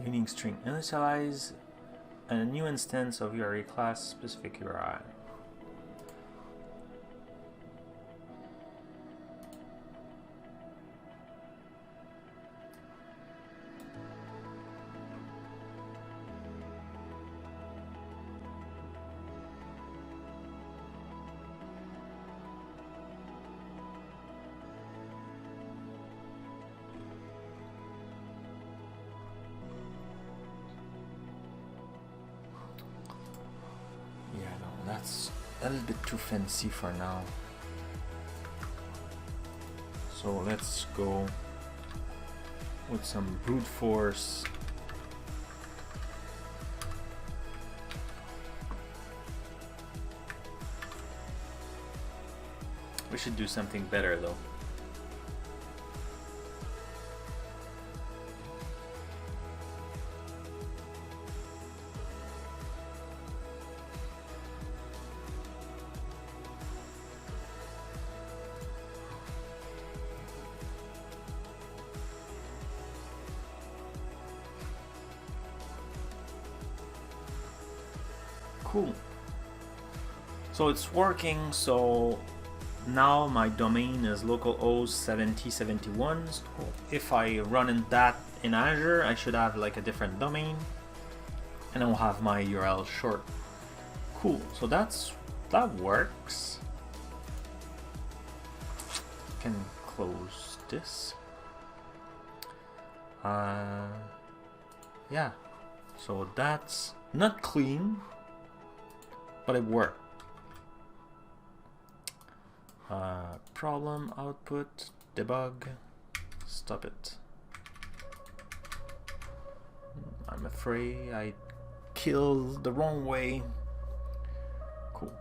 Unique string. Initialize a new instance of URI class specific URI. That's a little bit too fancy for now. So let's go with some brute force. We should do something better though. Cool. So it's working. So now my domain is localhost 7071. So if I run that in Azure, I should have like a different domain, and I'll have my URL short. Cool. So that works. Can close this. Yeah. So that's not clean, but it worked. Problem output, debug, stop it. I'm afraid I kill the wrong way. Cool.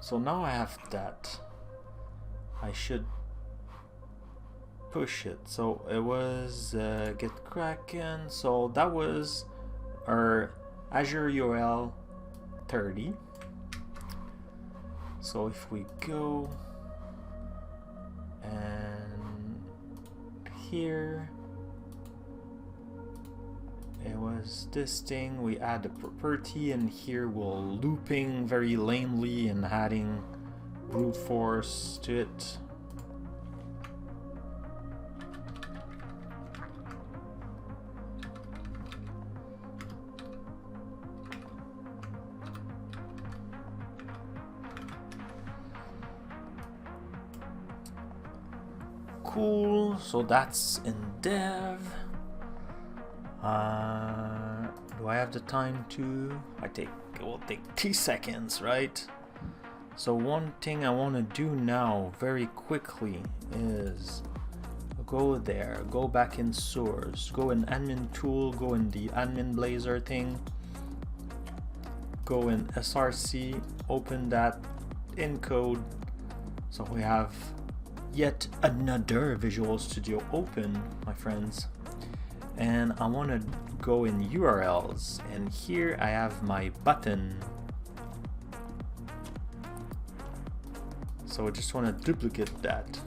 So now I have that. I should push it. So it was get Kraken. So that was our Azure URL 30. So if we go and here, it was this thing, we add the property, and here we're looping very lamely and adding brute force to it. Cool, so that's in dev. Do I have the time to? It will take 2 seconds, right? So one thing I want to do now very quickly is go there, go back in source, go in admin tool, go in the admin Blazor thing, go in SRC, open that encode. So we have yet another Visual Studio open, my friends. And I want to go in URLs, and here I have my button. So I just want to duplicate that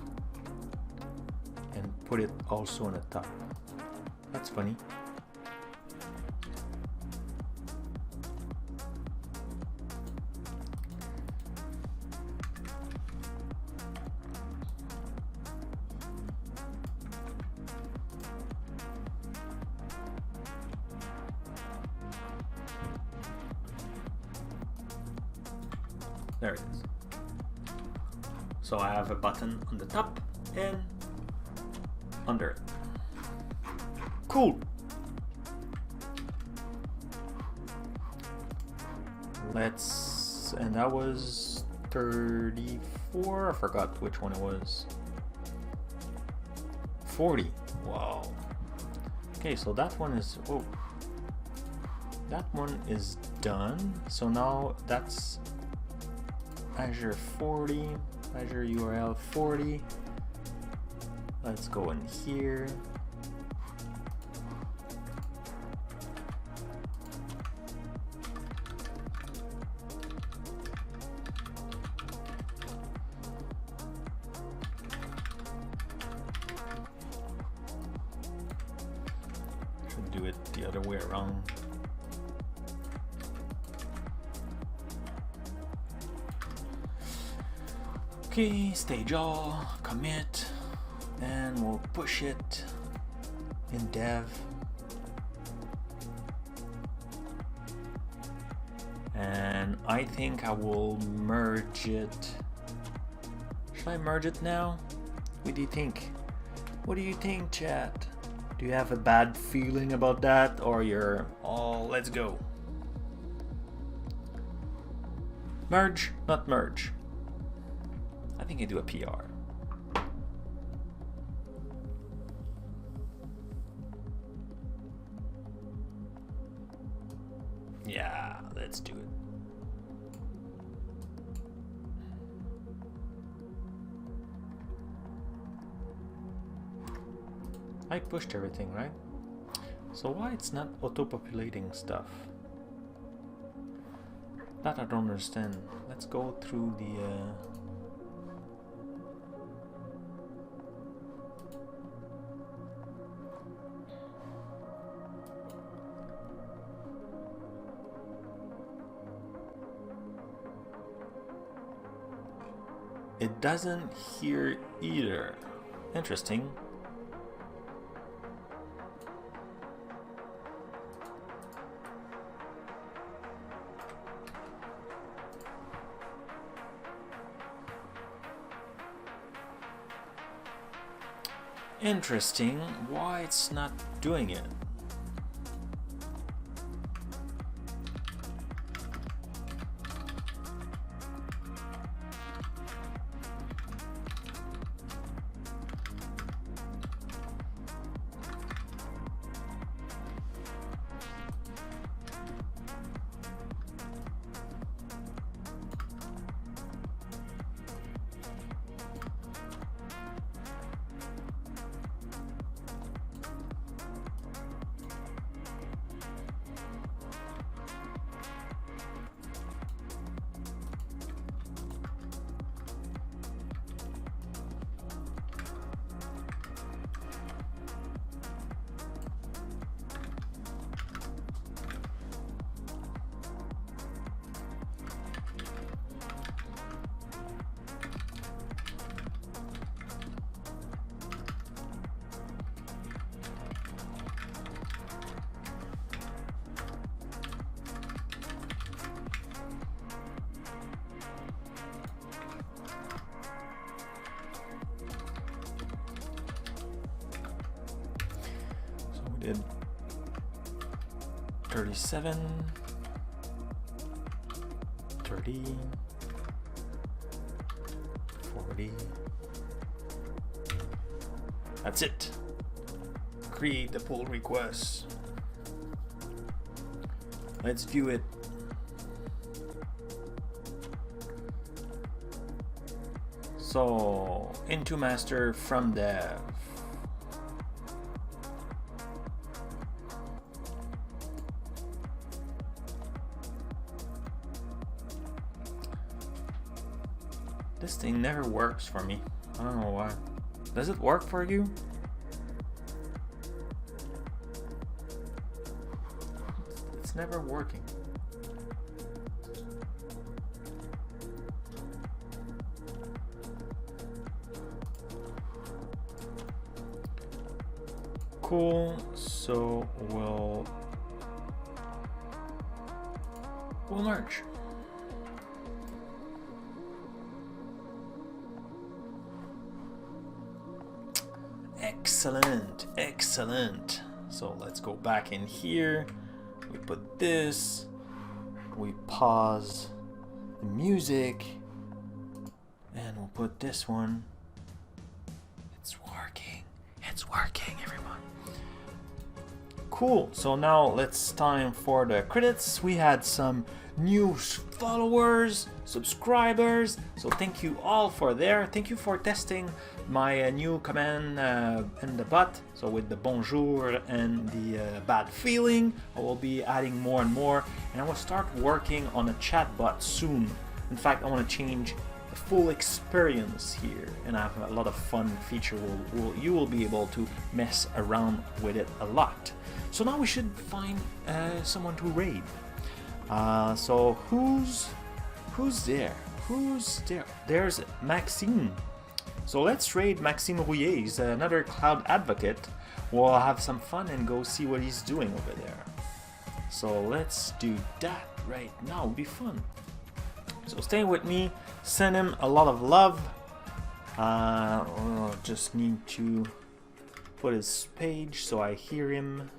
and put it also on the top. That's funny. There it is. So I have a button on the top and under it. Cool. And that was 34. I forgot which one it was. 40. Wow. Okay, so that one is, oh, that one is done. So now that's Azure 40, Azure URL 40. Let's go in here. Should do it the other way around. Okay, stage all, commit, and we'll push it in dev. And I think I will merge it. Should I merge it now? What do you think? What do you think, chat? Do you have a bad feeling about that, or you're all let's go? Merge, not merge. I think I do a PR. Yeah, let's do it. I pushed everything, right? So why it's not auto-populating stuff? That I don't understand. Let's go through the it doesn't here either. Interesting. Interesting. Why it's not doing it? did 37, 30, 40. That's it. Create the pull request. Let's view it. So, into master from dev. This thing never works for me. I don't know why. Does it work for you? It's never working. Cool. So we'll merge. Excellent, excellent. So let's go back in here. We put this. We pause the music. And we'll put this one. It's working. It's working, everyone. Cool. So now it's time for the credits. We had some new followers, subscribers. So thank you all for there. Thank you for testing my new command in the bot. So with the bonjour and the bad feeling, I will be adding more and more. And I will start working on a chatbot soon. In fact, I want to change the full experience here and have a lot of fun feature. You will be able to mess around with it a lot. So now we should find someone to raid. So who's there? Who's there? There's Maxime. So let's raid Maxime Rouillet. He's another cloud advocate. We'll have some fun and go see what he's doing over there. So let's do that right now. It'll be fun. So stay with me. Send him a lot of love. We'll just need to put his page so I hear him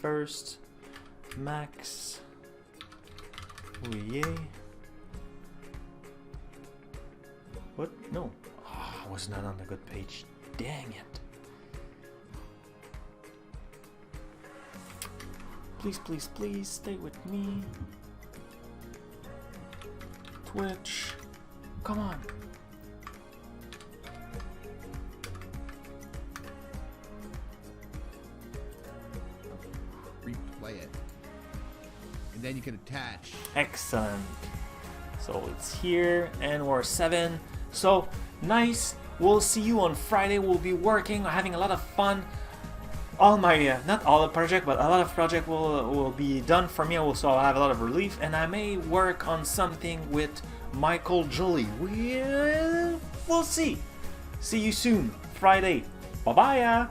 first. Max Rouillet. What? No. Oh, I was not on the good page. Dang it. Please, please, please stay with me. Twitch. Come on. Replay it. And then you can attach. Excellent. So it's here and we're 7. So nice. We'll see you on Friday. We'll be working, having a lot of fun. All my, not all the project, but a lot of project will be done for me. Also, I'll have a lot of relief, and I may work on something with Michael Jolie. We'll see. See you soon, Friday. Bye-bye.